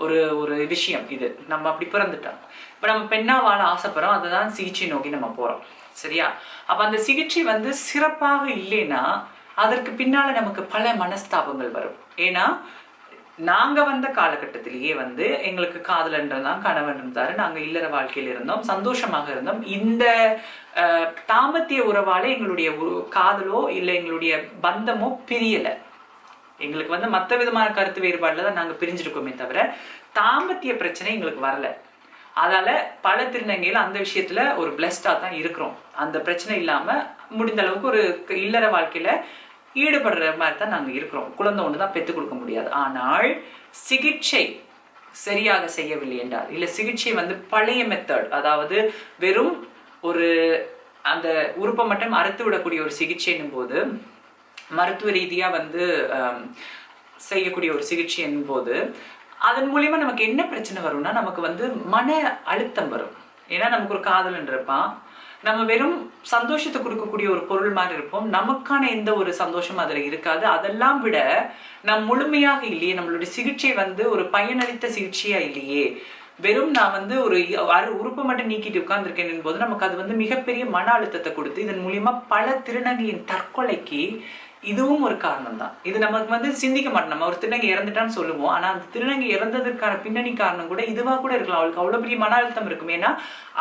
ஒரு ஒரு விஷயம். இது நம்ம அப்படி பிறந்துட்டோம். இப்போ நம்ம பெண்ணா வாழ ஆசைப்படுறோம், அதுதான் சிகிச்சை நோக்கி நம்ம போகிறோம். சரியா? அப்போ அந்த சிகிச்சை வந்து சிறப்பாக இல்லைன்னா அதற்கு பின்னால் நமக்கு பல மனஸ்தாபங்கள் வரும். ஏன்னா நாங்கள் வந்த காலகட்டத்திலேயே வந்து எங்களுக்கு காதலன்றதான் கணவன் இருந்தார், நாங்கள் இல்லற வாழ்க்கையில் இருந்தோம், சந்தோஷமாக இருந்தோம். இந்த தாம்பத்திய உறவால எங்களுடைய காதலோ இல்லை எங்களுடைய பந்தமோ பிரியலை. எங்களுக்கு வந்து மற்ற விதமான கருத்து வேறுபாடுல தான் நாங்கள் பிரிஞ்சிருக்கோமே தவிர தாம்பத்திய பிரச்சனை எங்களுக்கு வரல. அதால பல திருநங்கைகள் அந்த விஷயத்துல ஒரு பிளஸ்டா தான் இருக்கிறோம். அந்த பிரச்சனை இல்லாம முடிந்த அளவுக்கு ஒரு இல்லற வாழ்க்கையில ஈடுபடுற மாதிரி தான் நாங்கள் இருக்கிறோம். குழந்தை ஒன்று தான் பெற்றுக் கொடுக்க முடியாது. ஆனால் சிகிச்சை சரியாக செய்யவில்லை என்றால், இல்லை சிகிச்சை வந்து பழைய மெத்தட், அதாவது வெறும் ஒரு அந்த உறுப்பை மட்டும் அறுத்து விடக்கூடிய ஒரு சிகிச்சைன்னும் போது, மருத்துவ ரீதியாக வந்து செய்யக்கூடிய ஒரு சிகிச்சைன்னும் போது அதன் மூலியமா நமக்கு என்ன பிரச்சனை வரும்னா, நமக்கு வந்து மன அழுத்தம் வரும். ஏன்னா நமக்கு ஒரு காதலன் இருப்பான், நம்ம வெறும் சந்தோஷத்தை கொடுக்கக்கூடிய ஒரு பொருள் மாதிரி இருப்போம், நமக்கான எந்த ஒரு சந்தோஷமும் அதில் இருக்காது. அதெல்லாம் விட நம் முழுமையாக இல்லையே, நம்மளுடைய சிகிச்சை வந்து ஒரு பயனளித்த சிகிச்சையா இல்லையே, வெறும் நான் வந்து ஒரு உறுப்பை மட்டும் நீக்கிட்டு உட்கார்ந்துருக்கேன் போது நமக்கு அது வந்து மிகப்பெரிய மன அழுத்தத்தை கொடுத்து இதன் மூலியமா பல திருநங்கையின் தற்கொலைக்கு இதுவும் ஒரு காரணம் தான். இது நமக்கு வந்து சிந்திக்க மாட்டோம். நம்ம ஒரு திருநங்கை இறந்துட்டான்னு சொல்லுவோம், ஆனா அந்த திருநங்கை இறந்ததற்கான பின்னணி காரணம் கூட இதுவா கூட இருக்கலாம். அவளுக்கு அவ்வளவு பெரிய மன அழுத்தம் இருக்கும். ஏன்னா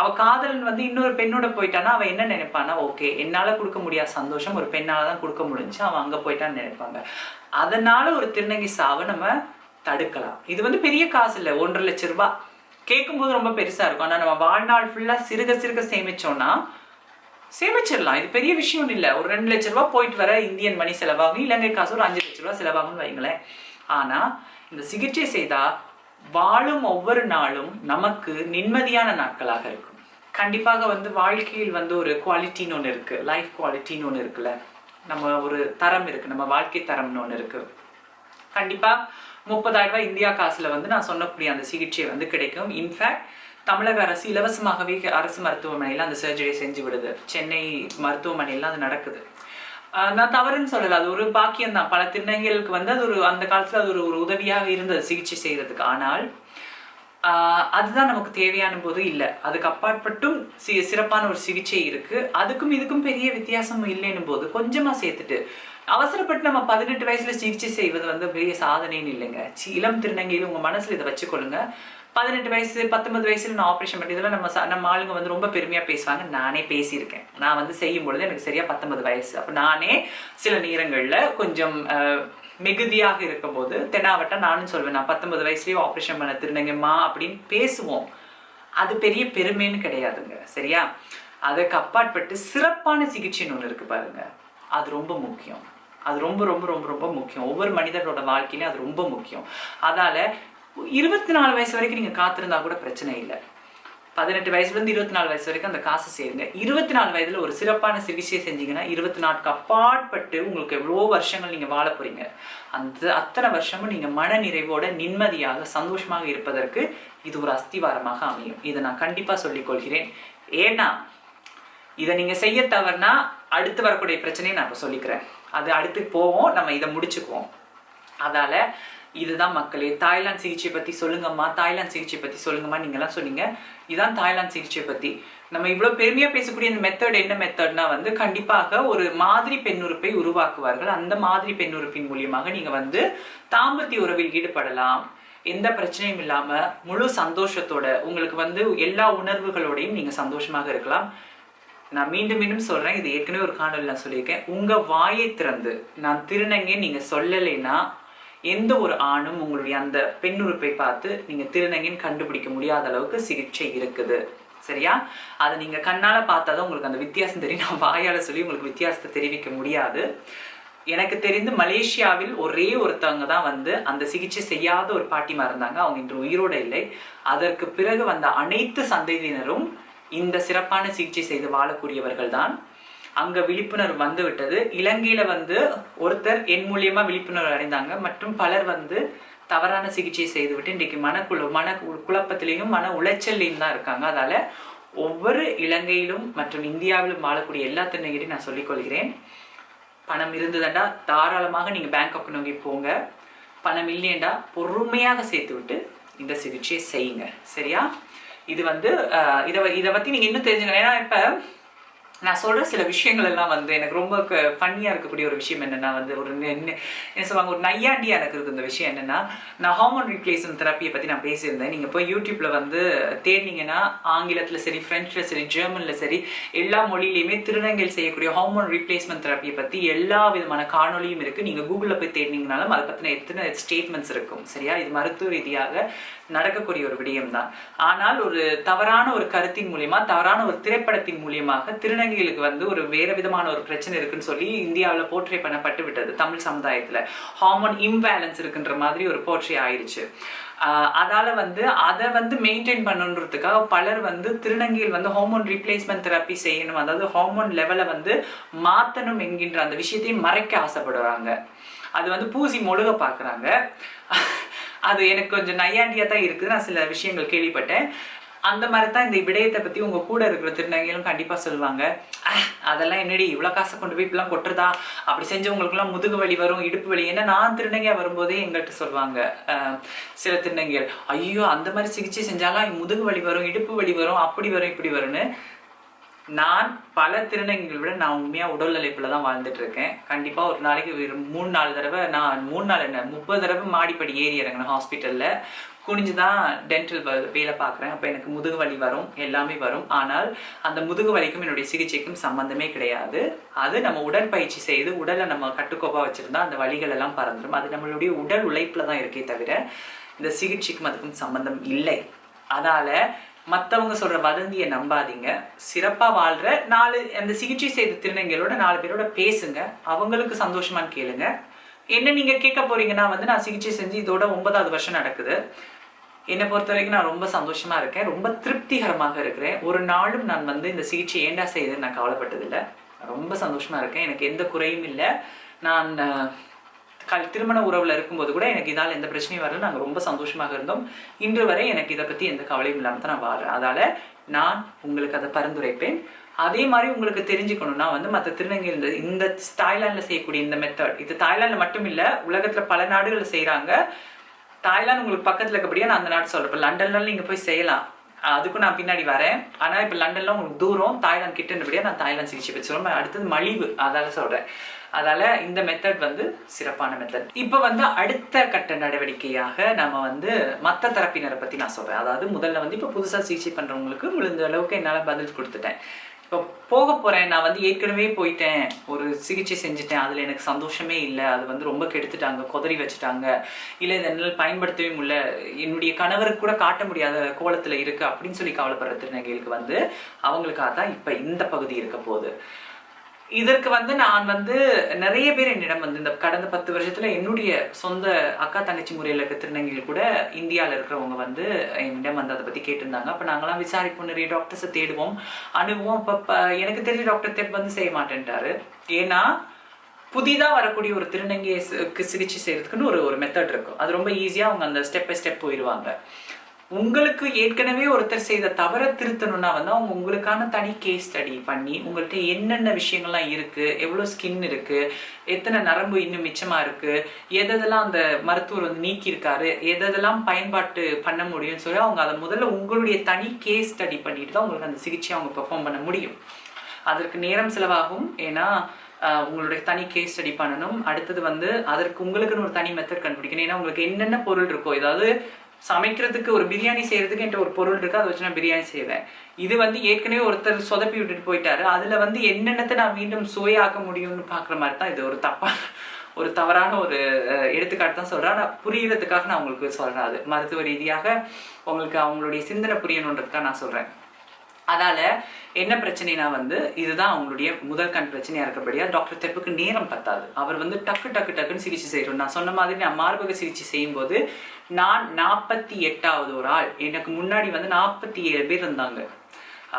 அவ காதலன் வந்து இன்னொரு பெண்ணோட போயிட்டானா அவ என்ன நினைப்பானா, ஓகே என்னால கொடுக்க முடியாத சந்தோஷம் ஒரு பெண்ணாலதான் கொடுக்க முடிஞ்சு, அவன் அங்க போயிட்டான்னு நினைப்பாங்க. அதனால ஒரு திருநங்கை சாவை நம்ம தடுக்கலாம். இது வந்து பெரிய காசு இல்லை, 1.5 லட்சம் ரூபாய் கேட்கும் போது ரொம்ப பெருசா இருக்கும். ஆனா நம்ம வாழ்நாள் ஃபுல்லா சிறுக சிறுக சேமிச்சோம்னா சேமிச்சிடலாம். இது பெரிய விஷயம் இல்லை. ஒரு 2 லட்சம் ரூபாய் போயிட்டு வர இந்தியன் மணி செலவாகும், இலங்கை காசு ஒரு 5 லட்சம் ரூபாய் செலவாகும்னு வைங்களேன். ஆனா இந்த சிகிச்சை செய்தா வாழும் ஒவ்வொரு நாளும் நமக்கு நிம்மதியான நாட்களாக இருக்கும். கண்டிப்பாக வந்து வாழ்க்கையில் வந்து ஒரு குவாலிட்டின்னு ஒன்று இருக்கு, லைஃப் குவாலிட்டின்னு ஒன்று இருக்குல்ல, நம்ம ஒரு தரம் இருக்கு, நம்ம வாழ்க்கை தரம்னு ஒன்று இருக்கு. கண்டிப்பா 30,000 ரூபாய் இந்தியா காசுல வந்து நான் சொன்னக்கூடிய அந்த சிகிச்சை வந்து கிடைக்கும். இன்ஃபேக்ட் தமிழக அரசு இலவசமாகவே அரசு மருத்துவமனையில் அந்த சர்ஜரி செஞ்சு விடுது. சென்னை மருத்துவமனையில் அது நடக்குது. நான் தவறுன்னு சொல்லலை, அது ஒரு பாக்கியம் தான். பல திருநங்கைகளுக்கு வந்து அது ஒரு அந்த காலத்தில் அது ஒரு உதவியாக இருந்தது சிகிச்சை செய்யறதுக்கு. ஆனால் அதுதான் நமக்கு தேவையான போது இல்லை. அதுக்கு அப்பாற்பட்டும் சிறப்பான ஒரு சிகிச்சை இருக்கு. அதுக்கும் இதுக்கும் பெரிய வித்தியாசம் இல்லைன்னும் போது கொஞ்சமா சேர்த்துட்டு அவசரப்பட்டு நம்ம 18 வயசுல சிகிச்சை செய்வது வந்து பெரிய சாதனைன்னு இல்லைங்க. இளம் திருநங்கையில் உங்க மனசுல இதை வச்சுக்கொள்ளுங்க. 18 வயசு 19 வயசுல நான் ஆப்ரேஷன் பண்ணி இதெல்லாம் நம்ம ஆளுங்க வந்து ரொம்ப பெருமையா பேசுவாங்க. நானே பேசியிருக்கேன். நான் வந்து செய்யும் பொழுது எனக்கு சரியா 19 வயசு. அப்ப நானே சில நேரங்கள்ல கொஞ்சம் மிகுதியாக இருக்கும் போது தெனாவட்டா நானும் சொல்வேன், நான் 19 வயசுலயே ஆப்ரேஷன் பண்ண திருநங்கைமா அப்படின்னு பேசுவோம். அது பெரிய பெருமைன்னு கிடையாதுங்க. சரியா? அதுக்கு அப்பாற்பட்டு சிறப்பான சிகிச்சைன்னு ஒன்று இருக்கு பாருங்க, அது ரொம்ப முக்கியம். அது ரொம்ப ரொம்ப ரொம்ப ரொம்ப முக்கியம். ஒவ்வொரு மனிதனோட வாழ்க்கையிலும் அது ரொம்ப முக்கியம். அதால 24 வயசு வரைக்கும் நீங்க காத்திருந்தா கூட பிரச்சனை இல்லை. 18 வயசுல இருந்து 24 வயசு வரைக்கும் அந்த காசு சேருங்க. 24 வயதுல ஒரு சிறப்பான சிகிச்சை செஞ்சீங்கன்னா 24க்கு அப்பாற்பட்டு உங்களுக்கு எவ்வளோ வருஷங்கள் நீங்க வாழ போறீங்க. அந்த அத்தனை வருஷமும் நீங்க மன நிறைவோட நிம்மதியாக சந்தோஷமாக இருப்பதற்கு இது ஒரு அஸ்திவாரமாக அமையும். இதை நான் கண்டிப்பா சொல்லிக் கொள்கிறேன். ஏன்னா இதை நீங்க செய்ய தவறுனா அடுத்து வரக்கூடிய பிரச்சனையை நான் இப்ப சொல்லிக்கிறேன். அது அடுத்து போவோம், நம்ம இதை முடிச்சுக்குவோம். அதால இதுதான் மக்களே. தாய்லாந்து சிகிச்சை பத்தி சொல்லுங்கம்மா, தாய்லாந்து சிகிச்சை பத்தி சொல்லுங்கம்மா நீங்கெல்லாம் சொன்னீங்க. இதுதான் தாய்லாந்து சிகிச்சை பத்தி நம்ம இவ்வளவு பெருமையா பேசக்கூடிய இந்த மெத்தட். என்ன மெத்தட்னா வந்து கண்டிப்பாக ஒரு மாதிரி பெண்ணுறுப்பை உருவாக்குவார்கள். அந்த மாதிரி பெண்ணுறுப்பின் மூலியமாக நீங்க வந்து தாம்பத்திய உறவில் ஈடுபடலாம். எந்த பிரச்சனையும் இல்லாம முழு சந்தோஷத்தோட உங்களுக்கு வந்து எல்லா உணர்வுகளோடையும் நீங்க சந்தோஷமாக இருக்கலாம். நான் மீண்டும் மீண்டும் சொல்றேன், இது ஏற்கனவே ஒரு காணொலி நான் சொல்லியிருக்கேன். உங்க வாயை திறந்து நான் திருநங்கை நீங்க சொல்லலைன்னா எந்த ஒரு ஆணும் உங்களுடைய அந்த பெண்ணுறுப்பை பார்த்து நீங்க திருநங்கைன்னு கண்டுபிடிக்க முடியாத அளவுக்கு சிகிச்சை இருக்குது. சரியா? அதை நீங்க கண்ணால பார்த்தாதான் உங்களுக்கு அந்த வித்தியாசம் தெரியும். நான் வாயால சொல்லி உங்களுக்கு வித்தியாசத்தை தெரிவிக்க முடியாது. எனக்கு தெரிந்து மலேசியாவில் ஒரே ஒருத்தவங்க தான் வந்து அந்த சிகிச்சை செய்யாத ஒரு பாட்டிமா இருந்தாங்க. அவங்க இன்று உயிரோடு இல்லை. அதற்கு பிறகு வந்த அனைத்து சந்ததியினரும் இந்த சிறப்பான சிகிச்சை செய்து வாழக்கூடியவர்கள் தான். அங்க விழிப்புணர்வு வந்து விட்டது. இலங்கையில வந்து ஒருத்தர் என் மூலியமா விழிப்புணர்வு அடைந்தாங்க. மற்றும் பலர் வந்து தவறான சிகிச்சை செய்துவிட்டு இன்றைக்கு மன குழப்பத்திலையும் மன உளைச்சல்லையும் தான் இருக்காங்க. அதால ஒவ்வொரு இலங்கையிலும் மற்றும் இந்தியாவிலும் வாழக்கூடிய எல்லா திருநங்கையும் நான் சொல்லிக் கொள்கிறேன், பணம் இருந்ததுண்டா தாராளமாக நீங்க பேங்க் அக்கௌண்ட் நோக்கி போங்க. பணம் இல்லையண்டா பொறுமையாக சேர்த்து விட்டு இந்த சிகிச்சையை செய்யுங்க. சரியா? இது வந்து இதை பத்தி நீங்க இன்னும் தெரிஞ்சுங்க. ஏன்னா இப்ப நான் சொல்ற சில விஷயங்கள் எல்லாம் வந்து எனக்கு ரொம்ப ஃபன்னியா இருக்கக்கூடிய ஒரு விஷயம் என்னன்னா வந்து ஒரு என்ன சொல்லுவாங்க, ஒரு நையாண்டியா எனக்கு இருக்கு இந்த விஷயம். என்னன்னா, நான் ஹார்மோன் ரீப்ளேஸ்மெண்ட் தெரப்பியை பத்தி நான் பேசியிருந்தேன். நீங்க போய் யூடியூப்ல வந்து தேடினீங்கன்னா ஆங்கிலத்துல சரி, பிரெஞ்சுல சரி, ஜெர்மன்ல சரி, எல்லா மொழியிலையுமே திருநங்கைகள் செய்யக்கூடிய ஹார்மோன் ரீப்ளேஸ்மெண்ட் தெரப்பியை பத்தி எல்லா விதமான காணொலியும் இருக்கு. நீங்க கூகுள்ல போய் தேடினீங்கனாலும் அதை பத்தின எத்தனை ஸ்டேட்மெண்ட்ஸ் இருக்கும். சரியா? இது மருத்துவ ரீதியாக நடக்கக்கூடிய ஒரு விடயம் தான். ஆனால் ஒரு தவறான ஒரு கருத்தின் மூலியமா, தவறான ஒரு திரைப்படத்தின் மூலியமாக திருநங்கைகளுக்கு வந்து ஒரு வேற விதமான ஒரு பிரச்சனை இருக்குன்னு சொல்லி இந்தியாவில் போர்ட்ரே பண்ணப்பட்டு விட்டது. தமிழ் சமுதாயத்துல ஹார்மோன் இம்பேலன்ஸ் இருக்குன்ற மாதிரி ஒரு போர்ட்ரே ஆயிடுச்சு. அதால வந்து அதை வந்து மெயின்டைன் பண்ணுன்றதுக்காக பலர் வந்து திருநங்கையில் வந்து ஹார்மோன் ரீப்ளேஸ்மெண்ட் தெரப்பி செய்யணும், அதாவது ஹார்மோன் லெவலை வந்து மாற்றணும் என்கின்ற அந்த விஷயத்தையும் மறைக்க ஆசைப்படுறாங்க. அது வந்து பூசி மொழுக பார்க்குறாங்க. அது எனக்கு கொஞ்சம் நையாண்டியா தான் இருக்குது. நான் சில விஷயங்கள் கேள்விப்பட்டேன். அந்த மாதிரி தான் இந்த விடயத்தை பற்றி உங்கள் கூட இருக்கிற திருநங்கைகளும் கண்டிப்பாக சொல்லுவாங்க, அதெல்லாம் என்னடி இவ்வளோ காசை கொண்டு போய் இப்பெல்லாம் கொட்டுறதா, அப்படி செஞ்சவங்களுக்குலாம் முதுகு வலி வரும், இடுப்பு வலி. ஏன்னா நான் திருநங்கையாக வரும்போதே எங்கள்கிட்ட சொல்லுவாங்க சில திருநங்கைகள், ஐயோ அந்த மாதிரி சிகிச்சை செஞ்சாலும் முதுகு வலி வரும், இடுப்பு வலி வரும், அப்படி வரும் இப்படி வரும்னு. நான் பல திருநங்கைகளை விட நான் உண்மையாக உடல் உழைப்புல தான் வாழ்ந்துட்டு இருக்கேன். கண்டிப்பாக ஒரு நாளைக்கு 3-4 தடவை, நான் 3 நாள் என்ன 30 தடவை மாடிப்படி ஏறி இறங்கினேன். ஹாஸ்பிட்டலில் குனிஞ்சு தான் டென்டல் வேலை பார்க்குறேன். அப்போ எனக்கு முதுகு வலி வரும், எல்லாமே வரும். ஆனால் அந்த முதுகு வலிக்கும் என்னுடைய சிகிச்சைக்கும் சம்மந்தமே கிடையாது. அது நம்ம உடற்பயிற்சி செய்து உடலை நம்ம கட்டுக்கோப்பாக வச்சுருந்தா அந்த வலிகள் எல்லாம் பறந்துடும். அது நம்மளுடைய உடல் உழைப்பில் தான் இருக்கே தவிர இந்த சிகிச்சைக்கும் அதுக்கும் சம்மந்தம் இல்லை. அதனால் மற்றவங்க சொல்கிற வதந்தியை நம்பாதீங்க. சிறப்பாக வாழ்கிற 4 அந்த சிகிச்சை செய்த திருநங்கைகளோட 4 பேரோட பேசுங்க. அவங்களுக்கு சந்தோஷமானு கேளுங்க. என்ன நீங்கள் கேட்க போறீங்கன்னா வந்து நான் சிகிச்சை செஞ்சு இதோட 9வது வருஷம் நடக்குது. என்னை பொறுத்த வரைக்கும் நான் ரொம்ப சந்தோஷமாக இருக்கேன், ரொம்ப திருப்திகரமாக இருக்கிறேன். ஒரு நாளும் நான் வந்து இந்த சிகிச்சை ஏண்டா செய்யுதுன்னு நான் கவலைப்பட்டதில்லை. ரொம்ப சந்தோஷமாக இருக்கேன். எனக்கு எந்த குறையும் இல்லை. நான் திருமண உறவில் இருக்கும்போது கூட எனக்கு இதால் எந்த பிரச்சனையும் வரல. நாங்கள் ரொம்ப சந்தோஷமாக இருந்தோம். இன்று வரை எனக்கு இதை பற்றி எந்த கவலையும் இல்லாமல் தான் நான் வாழ்கிறேன். அதால் நான் உங்களுக்கு அதை பரிந்துரைப்பேன். அதே மாதிரி உங்களுக்கு தெரிஞ்சுக்கணும்னா வந்து மற்ற திருநங்கைகள் இந்த தாய்லாண்டில் செய்யக்கூடிய இந்த மெத்தட், இது தாய்லாண்டில் மட்டும் இல்லை, உலகத்தில் பல நாடுகளில் செய்கிறாங்க. தாய்லாந்து உங்களுக்கு பக்கத்தில் இருக்கபடியா நான் அந்த நாடு சொல்கிறேன். இப்போ லண்டன்லாம் நீங்கள் போய் செய்யலாம், அதுக்கும் நான் பின்னாடி வரேன். ஆனால் இப்போ லண்டன்லாம் உங்களுக்கு தூரம், தாய்லாந்து கிட்டபடியா நான் தாய்லாந்து சிகிச்சை பற்றி சொல்கிறேன். அடுத்தது மலிவு, அதால் சொல்கிறேன். அதால இந்த மெத்தட் வந்து சிறப்பான மெத்தட். இப்போ வந்து அடுத்த கட்ட நடவடிக்கையாக நம்ம வந்து மற்ற தரப்பினரை பற்றி நான் சொல்கிறேன். அதாவது முதல்ல வந்து இப்போ புதுசாக சிகிச்சை பண்ணுறவங்களுக்கு முடிந்த அளவுக்கு என்னால் பதில் கொடுத்துட்டேன். இப்போ போக போகிறேன். நான் வந்து ஏற்கனவே போயிட்டேன், ஒரு சிகிச்சை செஞ்சுட்டேன், அதில் எனக்கு சந்தோஷமே இல்லை, அது வந்து ரொம்ப கெடுத்துட்டாங்க, கொதறி வச்சுட்டாங்க, இல்லை இதை என்னால் பயன்படுத்தவே முடியல, என்னுடைய கணவருக்கு கூட காட்ட முடியாத கோலத்தில் இருக்குது அப்படின்னு சொல்லி கவலைப்படுற திருநங்கைகளுக்கு வந்து அவங்களுக்காக தான் இப்போ இந்த பகுதி இருக்க போகுது. இதற்கு வந்து நான் வந்து நிறைய பேர் என்னிடம் வந்து இந்த கடந்த 10 வருஷத்துல என்னுடைய சொந்த அக்கா தங்கச்சி முறையில் இருக்க திருநங்கைகள் கூட இந்தியாவில் இருக்கிறவங்க வந்து என்னிடம் வந்து அதை பற்றி கேட்டிருந்தாங்க. அப்போ நாங்களாம் விசாரிப்போம், நிறைய டாக்டர்ஸை தேடுவோம், அணுகுவோம். இப்போ எனக்கு தெரிஞ்ச டாக்டர் தேப் வந்து செய்ய மாட்டேன்ட்டாரு. ஏன்னா புதிதாக வரக்கூடிய ஒரு திருநங்கைக்கு சிகிச்சை செய்யறதுக்குன்னு ஒரு மெத்தட் இருக்கும். அது ரொம்ப ஈஸியாக அவங்க அந்த ஸ்டெப் பை ஸ்டெப் போயிடுவாங்க. உங்களுக்கு ஏற்கனவே ஒருத்தர் செய்த தவறை திருத்தணும்னா வந்து அவங்க உங்களுக்கான தனி கேஸ் ஸ்டடி பண்ணி உங்கள்கிட்ட என்னென்ன விஷயங்கள்லாம் இருக்கு, எவ்வளோ ஸ்கின் இருக்கு, எத்தனை நரம்பு இன்னும் மிச்சமா இருக்கு, எதெல்லாம் அந்த மருத்துவர் வந்து நீக்கியிருக்காரு, எதெல்லாம் பயன்பாட்டு பண்ண முடியும்னு சொல்லி அவங்க அதை முதல்ல உங்களுடைய தனி கேஸ் ஸ்டடி பண்ணிட்டு தான் உங்களுக்கு அந்த சிகிச்சையை அவங்க பெர்ஃபார்ம் பண்ண முடியும். அதற்கு நேரம் செலவாகும். ஏன்னா உங்களுடைய தனி கேஸ் ஸ்டடி பண்ணணும். அடுத்தது வந்து அதற்கு உங்களுக்குன்னு ஒரு தனி மெத்தட் கண்டுபிடிக்கணும். ஏன்னா உங்களுக்கு என்னென்ன பொருள் இருக்கோ, ஏதாவது சமைக்கிறதுக்கு ஒரு பிரியாணி செய்யறதுக்கு என்கிட்ட ஒரு பொருள் இருக்கு, அதை வச்சு நான் பிரியாணி செய்வேன். இது வந்து ஏற்கனவே ஒருத்தர் சொதப்பி விட்டுட்டு போயிட்டாரு, அதுல வந்து என்னென்னத்தை நான் மீண்டும் சுவையாக்க முடியும்னு பாக்குற மாதிரி தான் இது ஒரு தவறான ஒரு எடுத்துக்காட்டு தான் சொல்றேன். ஆனால் புரியறதுக்காக நான் உங்களுக்கு சொல்றேன். அது மருத்துவ ரீதியாக உங்களுக்கு அவங்களுடைய சிந்தனை புரியணுன்றதுக்காக நான் சொல்றேன். அதால என்ன பிரச்சனைனா வந்து இதுதான் அவங்களுடைய முதல் கண் பிரச்சனையா இருக்கபடியா டாக்டர் தெப்புக்கு நேரம் பத்தாது. அவர் வந்து டக்குன்னு சிகிச்சை செய்யணும். நான் சொன்ன மாதிரி நான் மார்பக சிகிச்சை செய்யும்போது நான் 48வது ஒரு ஆள். எனக்கு முன்னாடி வந்து 47 பேர் இருந்தாங்க.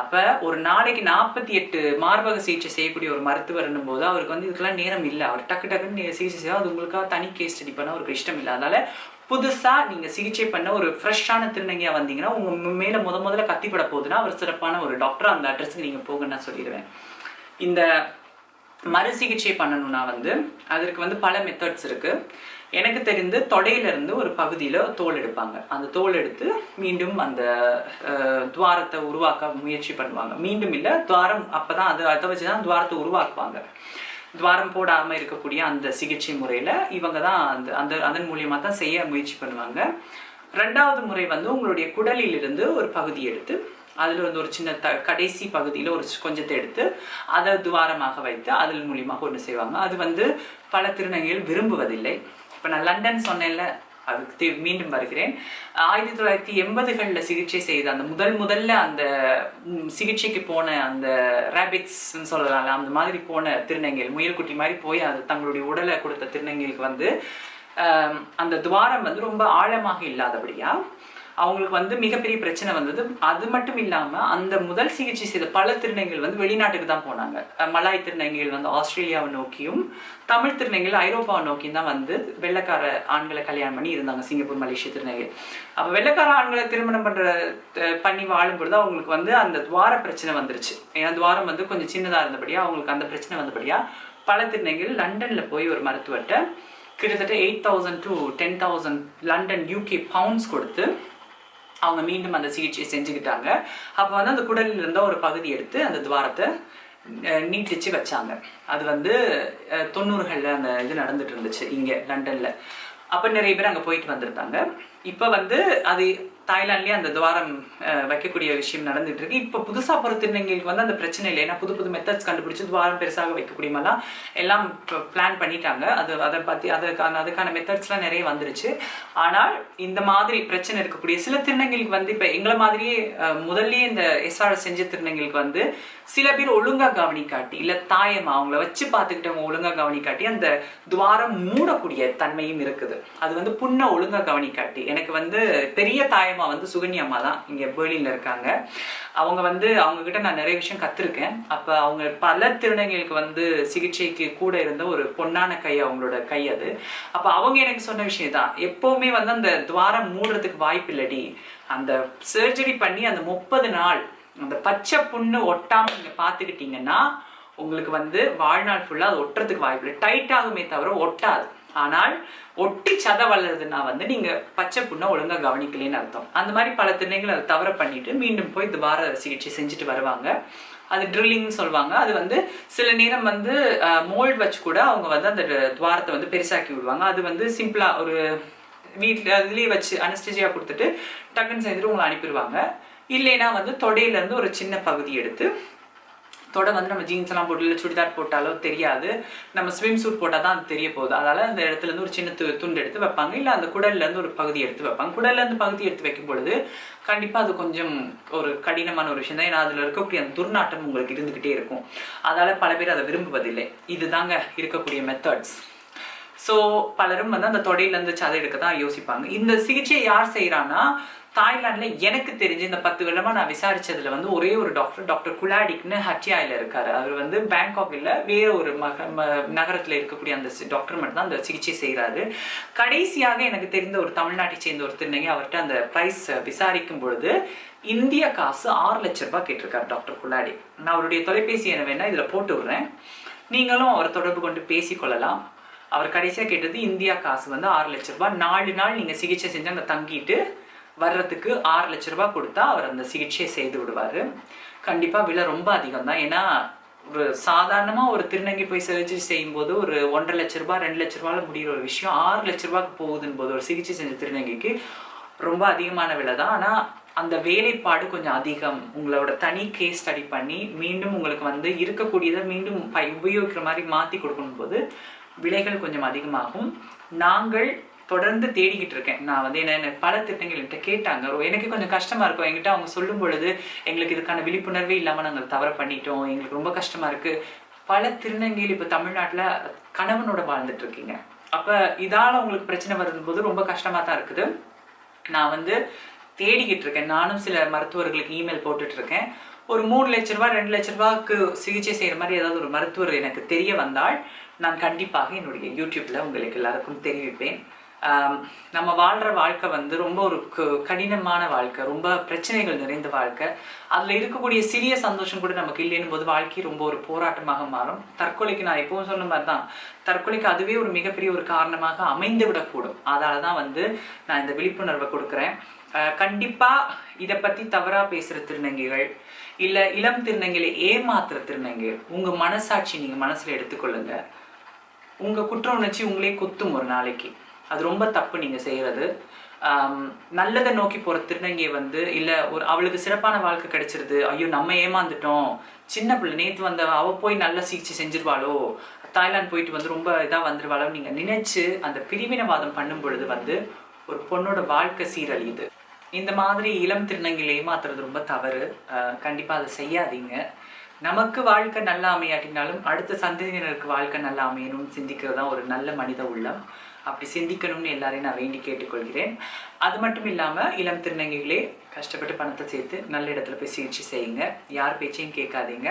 அப்ப ஒரு நாளைக்கு 48 மார்பக சிகிச்சை செய்யக்கூடிய ஒரு மருத்துவர் போது அவருக்கு வந்து இதுக்கெல்லாம் நேரம் இல்லை. அவர் டக்குன்னு சிகிச்சை செய்ய அது உங்களுக்காக தனி கேஸ் ஸ்டடி பண்ண அவருக்கு இஷ்டம் இல்லை. அதனால புதுசா நீங்க சிகிச்சை பண்ண ஒரு ஃப்ரெஷ்ஷான திருநங்கையா வந்தீங்கன்னா உங்க மேல முதல்ல கத்திப்பட போகுதுன்னா அவர் சிறப்பான ஒரு டாக்டர், அந்த அட்ரஸ்க்கு நீங்க போகன்னு நான் சொல்லிடுவேன். இந்த மறு சிகிச்சை பண்ணணும்னா வந்து அதற்கு வந்து பல மெத்தட்ஸ் இருக்கு. எனக்கு தெரிந்து தொடையில இருந்து ஒரு பகுதியில தோல் எடுப்பாங்க. அந்த தோல் எடுத்து மீண்டும் அந்த துவாரத்தை உருவாக்க முயற்சி பண்ணுவாங்க. மீண்டும் இல்லை, துவாரம் அப்பதான் அதை வச்சுதான் துவாரத்தை உருவாக்குவாங்க. துவாரம் போடாம இருக்கக்கூடிய அந்த சிகிச்சை முறையில இவங்க தான் அதன் மூலியமா தான் செய்ய முயற்சி பண்ணுவாங்க. 2வது முறை வந்து உங்களுடைய குடலிலிருந்து ஒரு பகுதி எடுத்து அதுல வந்து ஒரு சின்ன கடைசி பகுதியில ஒரு கொஞ்சத்தை எடுத்து அதை துவாரமாக வைத்து அதன் மூலியமாக ஒன்று செய்வாங்க. அது வந்து பல திருநங்கைகள் விரும்புவதில்லை. இப்ப நான் லண்டன் சொன்னேன்ல, அதுக்கு மீண்டும் வருகிறேன். 1980களில் சிகிச்சை செய்த அந்த முதல்ல அந்த சிகிச்சைக்கு போன அந்த ரேபிட்ஸ் சொல்லலாம், அந்த மாதிரி போன திருநங்கைகள், முயல்குட்டி மாதிரி போய் அது தங்களுடைய உடலை கொடுத்த திருநங்கைகளுக்கு வந்து அந்த துவாரம் வந்து ரொம்ப ஆழமாக இல்லாதபடியா அவங்களுக்கு வந்து மிகப்பெரிய பிரச்சனை வந்தது. அது மட்டும் இல்லாம அந்த முதல் சிகிச்சை செய்த பல திருநங்கைகள் வந்து வெளிநாட்டுக்கு தான் போனாங்க. மலாய் திருநங்கைகள் வந்து ஆஸ்திரேலியாவை நோக்கியும், தமிழ் திருநங்கைகள் ஐரோப்பாவை நோக்கியும் தான் வந்து வெள்ளைக்கார ஆண்களை கல்யாணம் பண்ணி இருந்தாங்க, சிங்கப்பூர் மலேசிய திருநங்கைகள். அப்ப வெள்ளைக்கார ஆண்களை திருமணம் பண்ணி வாழும் பொழுது அவங்களுக்கு வந்து அந்த துவார பிரச்சனை வந்துருச்சு. ஏன்னா துவாரம் வந்து கொஞ்சம் சின்னதா இருந்தபடியா அவங்களுக்கு அந்த பிரச்சனை வந்தபடியா பல திருநங்கைகள் லண்டன்ல போய் ஒரு மருத்துவர்கிட்ட கிட்டத்தட்ட 8,000 to 10,000 லண்டன் UK பவுண்ட்ஸ் கொடுத்து அவங்க மீண்டும் அந்த சிகிச்சையை செஞ்சுக்கிட்டாங்க. அப்போ வந்து அந்த குடலில் இருந்த ஒரு பகுதி எடுத்து அந்த துவாரத்தை நீட்டிச்சு வச்சாங்க. அது வந்து 90களில் அந்த இது நடந்துட்டு இருந்துச்சு இங்கே லண்டன்ல. அப்போ நிறைய பேர் அங்கே போயிட்டு வந்திருந்தாங்க. இப்போ வந்து அது தாய்லாண்ட்லேயே அந்த துவாரம் வைக்கக்கூடிய விஷயம் நடந்துட்டு இருக்கு. இப்போ புதுசாக போகிற திருநங்கைகளுக்கு வந்து அந்த பிரச்சனை இல்லை. ஏன்னா புது மெத்தட்ஸ் கண்டுபிடிச்சி துவாரம் பெருசாக வைக்கக்கூடிய மாதிரிலாம் எல்லாம் பிளான் பண்ணிட்டாங்க. அதை பற்றி அதுக்கான மெத்தட்ஸ்லாம் நிறைய வந்துருச்சு. ஆனால் இந்த மாதிரி பிரச்சனை இருக்கக்கூடிய சில திருநங்கைகளுக்கு வந்து இப்போ எங்களை மாதிரியே முதல்லயே இந்த SRS செஞ்ச திருநங்கைகளுக்கு வந்து சில பேர் ஒழுங்கா கவனிக்காட்டி, இல்லை தாயமா அவங்கள வச்சு பார்த்துக்கிட்டவங்க ஒழுங்கா கவனிக்காட்டி அந்த துவாரம் மூடக்கூடிய தன்மையும் இருக்குது. அது வந்து புண்ணை ஒழுங்கா கவனிக்காட்டி, எனக்கு வந்து பெரிய தாயமா வந்து சுகன்யா அம்மா தான் இங்க பெர்லின்ல இருக்காங்க. அவங்க வந்து அவங்க கிட்ட நான் நிறைய விஷயம் கத்துருக்கேன். அப்ப அவங்க பல திருநங்கைகளுக்கு வந்து சிகிச்சைக்கு கூட இருந்த ஒரு பொன்னான கை, அவங்களோட கை அது. அப்ப அவங்க எனக்கு சொன்ன விஷயம் தான், எப்பவுமே வந்து அந்த துவாரம் மூடுறதுக்கு வாய்ப்பு இல்லடி, அந்த சர்ஜரி பண்ணி அந்த 30 நாள் அந்த பச்சை புண்ணு ஒட்டாம நீங்க பாத்துக்கிட்டீங்கன்னா உங்களுக்கு வந்து வாழ்நாள் ஃபுல்லா அது ஒட்டுறதுக்கு வாய்ப்பு இல்லை. டைட் ஆகுமே தவிர ஒட்டாது. ஆனால் ஒட்டி சத வளருதுன்னா வந்து நீங்க பச்சை புண்ணை ஒழுங்கா கவனிக்கலன்னு அர்த்தம். அந்த மாதிரி பல திருநங்கைகள் அதை தவற பண்ணிட்டு மீண்டும் போய் துவார சிகிச்சை செஞ்சுட்டு வருவாங்க. அது ட்ரில்லிங் சொல்லுவாங்க. அது வந்து சில நேரம் வந்து மோல்ட் வச்சு கூட அவங்க வந்து அந்த துவாரத்தை வந்து பெருசாக்கி விடுவாங்க. அது வந்து சிம்பிளா ஒரு வீட்டில் அதுலேயே வச்சு அனஸ்டேசியா கொடுத்துட்டு டக்குன்னு செஞ்சுட்டு உங்களை அனுப்பிடுவாங்க. இல்லைன்னா வந்து தொடையில இருந்து ஒரு சின்ன பகுதி எடுத்து, தொடை வந்து நம்ம ஜீன்ஸ் எல்லாம் போட்டு இல்லை சுடிதார் போட்டாலோ தெரியாது, நம்ம ஸ்விம் சூட் போட்டால் தான் அது தெரிய போகுது. அதனால அந்த இடத்துல இருந்து ஒரு சின்ன துண்டு எடுத்து வைப்பாங்க. இல்லை அந்த குடல்ல இருந்து ஒரு பகுதி எடுத்து வைப்பாங்க. குடல்ல இருந்து பகுதி எடுத்து வைக்கும் பொழுது கண்டிப்பா அது கொஞ்சம் ஒரு கடினமான ஒரு விஷயம் தான். ஏன்னா அதுல இருக்கக்கூடிய அந்த துர்நாட்டம் உங்களுக்கு இருந்துகிட்டே இருக்கும். அதனால பல பேர் அதை விரும்புவதில்லை. இதுதாங்க இருக்கக்கூடிய மெத்தட்ஸ். ஸோ பலரும் வந்து அந்த தொடையிலேருந்து சதை எடுக்க தான் யோசிப்பாங்க. இந்த சிகிச்சையை யார் செய்கிறான்னா, தாய்லாந்துல எனக்கு தெரிஞ்சு இந்த 10 வருடமா நான் விசாரிச்சதுல வந்து ஒரே ஒரு டாக்டர் குலாடிக்னு ஹட்டியாயில இருக்காரு. அவர் வந்து பேங்காக் இல்ல வேற ஒரு நகரத்துல இருக்கக்கூடிய அந்த டாக்டர் மட்டும் தான் அந்த சிகிச்சை செய்யறாரு. கடைசியாக எனக்கு தெரிந்த ஒரு தமிழ்நாட்டை சேர்ந்த ஒரு திருநங்கை அவர்கிட்ட அந்த பிரைஸ் விசாரிக்கும் பொழுது இந்திய காசு 6 லட்சம் ரூபாய் கேட்டிருக்காரு டாக்டர் குலாடி. நான் அவருடைய தொலைபேசி என வேணா இதுல போட்டு விடுறேன், நீங்களும் அவர் தொடர்பு கொண்டு பேசிக்கொள்ளலாம். அவர் கடைசியா கேட்டது இந்தியா காசு வந்து 6 லட்சம் ரூபாய். 4 நாள் நீங்க சிகிச்சை செஞ்சு அங்க தங்கிட்டு வர்றதுக்கு 6 லட்சம் ரூபாய் கொடுத்தா அவர் அந்த சிகிச்சையை செய்து விடுவாரு. கண்டிப்பா விலை ரொம்ப அதிகம் தான். ஏன்னா ஒரு சாதாரணமா ஒரு திருநங்கை போய் சர்ஜரி செய்யும் போது ஒரு 1.5 லட்சம் ரூபாய் 2 லட்சம் ரூபாயில முடிகிற ஒரு விஷயம் 6 லட்சம் ரூபாய்க்கு போகுதுன்னு போது ஒரு சிகிச்சை செஞ்ச திருநங்கைக்கு ரொம்ப அதிகமான விலை தான். ஆனா அந்த வேலைப்பாடு கொஞ்சம் அதிகம். உங்களோட தனி கேஸ் ஸ்டடி பண்ணி மீண்டும் உங்களுக்கு வந்து இருக்கக்கூடியதை மீண்டும் உபயோகிக்கிற மாதிரி மாற்றி கொடுக்கணும் போது விலைகள் கொஞ்சம் அதிகமாகும். நாங்கள் தொடர்ந்து தேடிக்கிட்டு இருக்கேன். நான் வந்து என்ன பல திட்டங்கள் என்கிட்ட கேட்டாங்க. எனக்கு கொஞ்சம் கஷ்டமா இருக்கும். என்கிட்ட அவங்க சொல்லும் பொழுது எங்களுக்கு இதுக்கான விழிப்புணர்வே இல்லாமல் நாங்கள் தவற பண்ணிட்டோம், எங்களுக்கு ரொம்ப கஷ்டமா இருக்கு. பல திருநங்கைகள் இப்போ தமிழ்நாட்டில் கணவனோட வாழ்ந்துட்டு இருக்கீங்க. அப்போ இதால் உங்களுக்கு பிரச்சனை வரும்போது ரொம்ப கஷ்டமாக தான் இருக்குது. நான் வந்து தேடிக்கிட்டு இருக்கேன். நானும் சில மருத்துவர்களுக்கு இமெயில் போட்டுட்டு இருக்கேன். ஒரு 3 லட்ச ரூபா 2 லட்ச ரூபாய்க்கு சிகிச்சை செய்கிற மாதிரி ஏதாவது ஒரு மருத்துவர் எனக்கு தெரிய வந்தால் நான் கண்டிப்பாக என்னுடைய யூடியூப்பில் உங்களுக்கு எல்லாருக்கும் தெரிவிப்பேன். நம்ம வாழ்கிற வாழ்க்கை வந்து ரொம்ப ஒரு கடினமான வாழ்க்கை, ரொம்ப பிரச்சனைகள் நிறைந்த வாழ்க்கை. அதில் இருக்கக்கூடிய சிறிய சந்தோஷம் கூட நமக்கு இல்லைன்னும் போது வாழ்க்கை ரொம்ப ஒரு போராட்டமாக மாறும். தற்கொலைக்கு நான் எப்பவும் சொன்ன மாதிரி தான், தற்கொலைக்கு அதுவே ஒரு மிகப்பெரிய ஒரு காரணமாக அமைந்து விடக்கூடும். அதனால தான் வந்து நான் இந்த விழிப்புணர்வை கொடுக்குறேன். கண்டிப்பாக இதை பற்றி தவறாக பேசுகிற திருநங்கைகள், இல்லை இளம் திருநங்கைகளை ஏமாத்துற திருநங்கைகள், உங்கள் மனசாட்சி நீங்கள் மனசில் எடுத்துக்கொள்ளுங்க. உங்கள் குற்ற உணர்ச்சி உங்களே குத்தும் ஒரு நாளைக்கு. அது ரொம்ப தப்பு நீங்கள் செய்கிறது. நல்லதை நோக்கி போகிற திருநங்கையை வந்து இல்லை ஒரு அவளுக்கு சிறப்பான வாழ்க்கை கிடைச்சிருது, ஐயோ நம்ம ஏமாந்துட்டோம், சின்ன பிள்ளை நேற்று வந்த அவள் போய் நல்ல சிகிச்சை செஞ்சிருவாளோ, தாய்லாந்து போயிட்டு வந்து ரொம்ப இதாக வந்துருவாளோ நீங்கள் நினைச்சு அந்த பிரிவினவாதம் பண்ணும் பொழுது வந்து ஒரு பொண்ணோட வாழ்க்கை சீரழியுது. இந்த மாதிரி இளம் திருநங்கைகளை ஏமாத்துறது ரொம்ப தவறு. கண்டிப்பாக அதை செய்யாதீங்க. நமக்கு வாழ்க்கை நல்லா அமையாட்டினாலும் அடுத்த சந்ததியினருக்கு வாழ்க்கை நல்லா அமையணும்னு சிந்திக்கிறது தான் ஒரு நல்ல மனித உள்ளம். அப்படி சிந்திக்கணும்னு எல்லாரையும் நான் வேண்டி கேட்டுக்கொள்கிறேன். அது மட்டும் இல்லாமல் இளம் திருநங்கைகளே கஷ்டப்பட்டு பணத்தை சேர்த்து நல்ல இடத்துல போய் சிகிச்சை செய்யுங்க. யார் பேச்சையும் கேட்காதீங்க.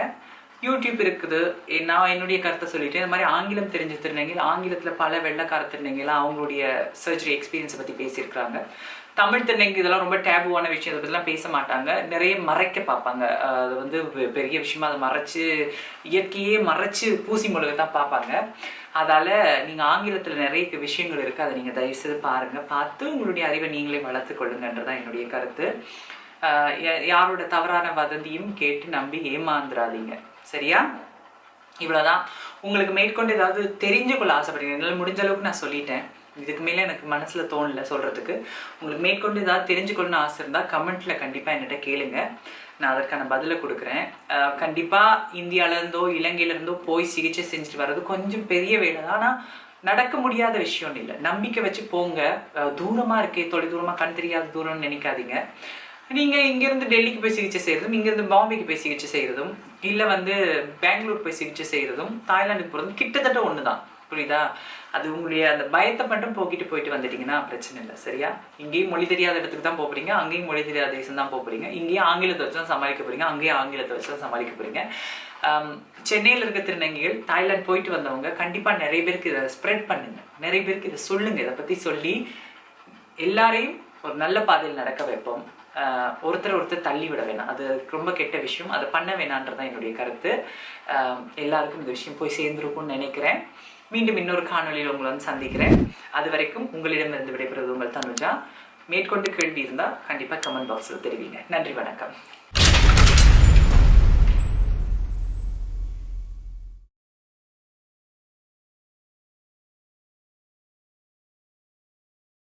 யூடியூப் இருக்குது. நான் என்னுடைய கருத்தை சொல்லிட்டேன். இந்த மாதிரி ஆங்கிலம் தெரிஞ்ச திருநங்கைகள், ஆங்கிலத்தில் பல வெள்ளைக்கார திருநங்கைலாம் அவங்களுடைய சர்ஜரி எக்ஸ்பீரியன்ஸை பற்றி பேசியிருக்கிறாங்க. தமிழ் திருநங்கை இதெல்லாம் ரொம்ப டேபுவான விஷயம், அதை பற்றிலாம் பேச மாட்டாங்க. நிறைய மறைக்க பார்ப்பாங்க. அது வந்து பெரிய விஷயமா அதை மறைச்சு இயற்கையே மறைச்சு பூசி மொழிகை தான் பார்ப்பாங்க. அதால் நீங்கள் ஆங்கிலத்தில் நிறைய விஷயங்கள் இருக்குது, அதை நீங்கள் தயவுசெய்து பாருங்கள். பார்த்து உங்களுடைய அறிவை நீங்களே வளர்த்து கொள்ளுங்கன்றதான் என்னுடைய கருத்து. யாரோட தவறான வதந்தியும் கேட்டு நம்பி ஏமாந்துடாதீங்க, சரியா? இவ்வளோதான். உங்களுக்கு மேற்கொண்டு ஏதாவது தெரிஞ்சுக்கொள்ள ஆசைப்படுறீங்க, என்னால் முடிஞ்ச அளவுக்கு நான் சொல்லிட்டேன். இதுக்கு மேலே எனக்கு மனசில் தோணலை சொல்கிறதுக்கு. உங்களுக்கு மேற்கொண்டு ஏதாவது தெரிஞ்சுக்கணும்னு ஆசை இருந்தால் கமெண்ட்டில் கண்டிப்பாக என்கிட்ட கேளுங்க, நான் அதற்கான பதிலை கொடுக்குறேன். கண்டிப்பாக இந்தியாவிலேருந்தோ இலங்கையிலேருந்தோ போய் சிகிச்சை செஞ்சுட்டு வர்றது கொஞ்சம் பெரிய வேலை தான். ஆனால் நடக்க முடியாத விஷயம் இல்லை. நம்பிக்கை வச்சு போங்க. தூரமாக இருக்கே, தொலை தூரமாக கண் தெரியாத தூரம்னு நினைக்காதீங்க. நீங்கள் இங்கேருந்து டெல்லிக்கு போய் சிகிச்சை செய்கிறதும், இங்கேருந்து பாம்பேக்கு போய் சிகிச்சை செய்கிறதும், இல்லை வந்து பெங்களூர் போய் சிகிச்சை செய்கிறதும், தாய்லாந்துக்கு போகிறதும் கிட்டத்தட்ட ஒன்று தான், புரியுதா? அது உங்களுடைய அந்த பயத்தை மட்டும் போயிட்டு வந்துட்டீங்கன்னா பிரச்சனை இல்லை, சரியா? இங்கேயும் மொழி தெரியாத இடத்துக்கு தான் போகிறீங்க, அங்கேயும் மொழி தெரியாத தேசம் தான் போகிறீங்க. இங்கேயும் ஆங்கிலத்தை வச்சு தான் சமாளிக்க போகிறீங்க, அங்கேயும் ஆங்கிலத்தை வச்சு தான் சமாளிக்க போகிறீங்க. சென்னையில் இருக்க திருநங்கைகள், தாய்லாந்து போயிட்டு வந்தவங்க கண்டிப்பாக நிறைய பேருக்கு இதை ஸ்ப்ரெட் பண்ணுங்க, நிறைய பேருக்கு இதை சொல்லுங்கள். இதை பற்றி சொல்லி எல்லாரையும் ஒரு நல்ல பாதையில் நடக்க வைப்போம். ஒருத்தர் தள்ளி விட வேணாம், அது ரொம்ப கெட்ட விஷயம், அதை பண்ண வேணான்றதான் என்னுடைய கருத்து. எல்லாருக்கும் இந்த விஷயம் போய் சேர்ந்துருக்கும்னு நினைக்கிறேன். மீண்டும் இன்னொரு காணொலியில் உங்களை வந்து சந்திக்கிறேன். அது வரைக்கும் உங்களிடமிருந்து விடைபெறுவது உங்கள் தனுஜா. மேற்கொண்டு கேள்வி இருந்தால் கண்டிப்பாக கமெண்ட் பாக்ஸில் தெரிவிங்க. நன்றி, வணக்கம்.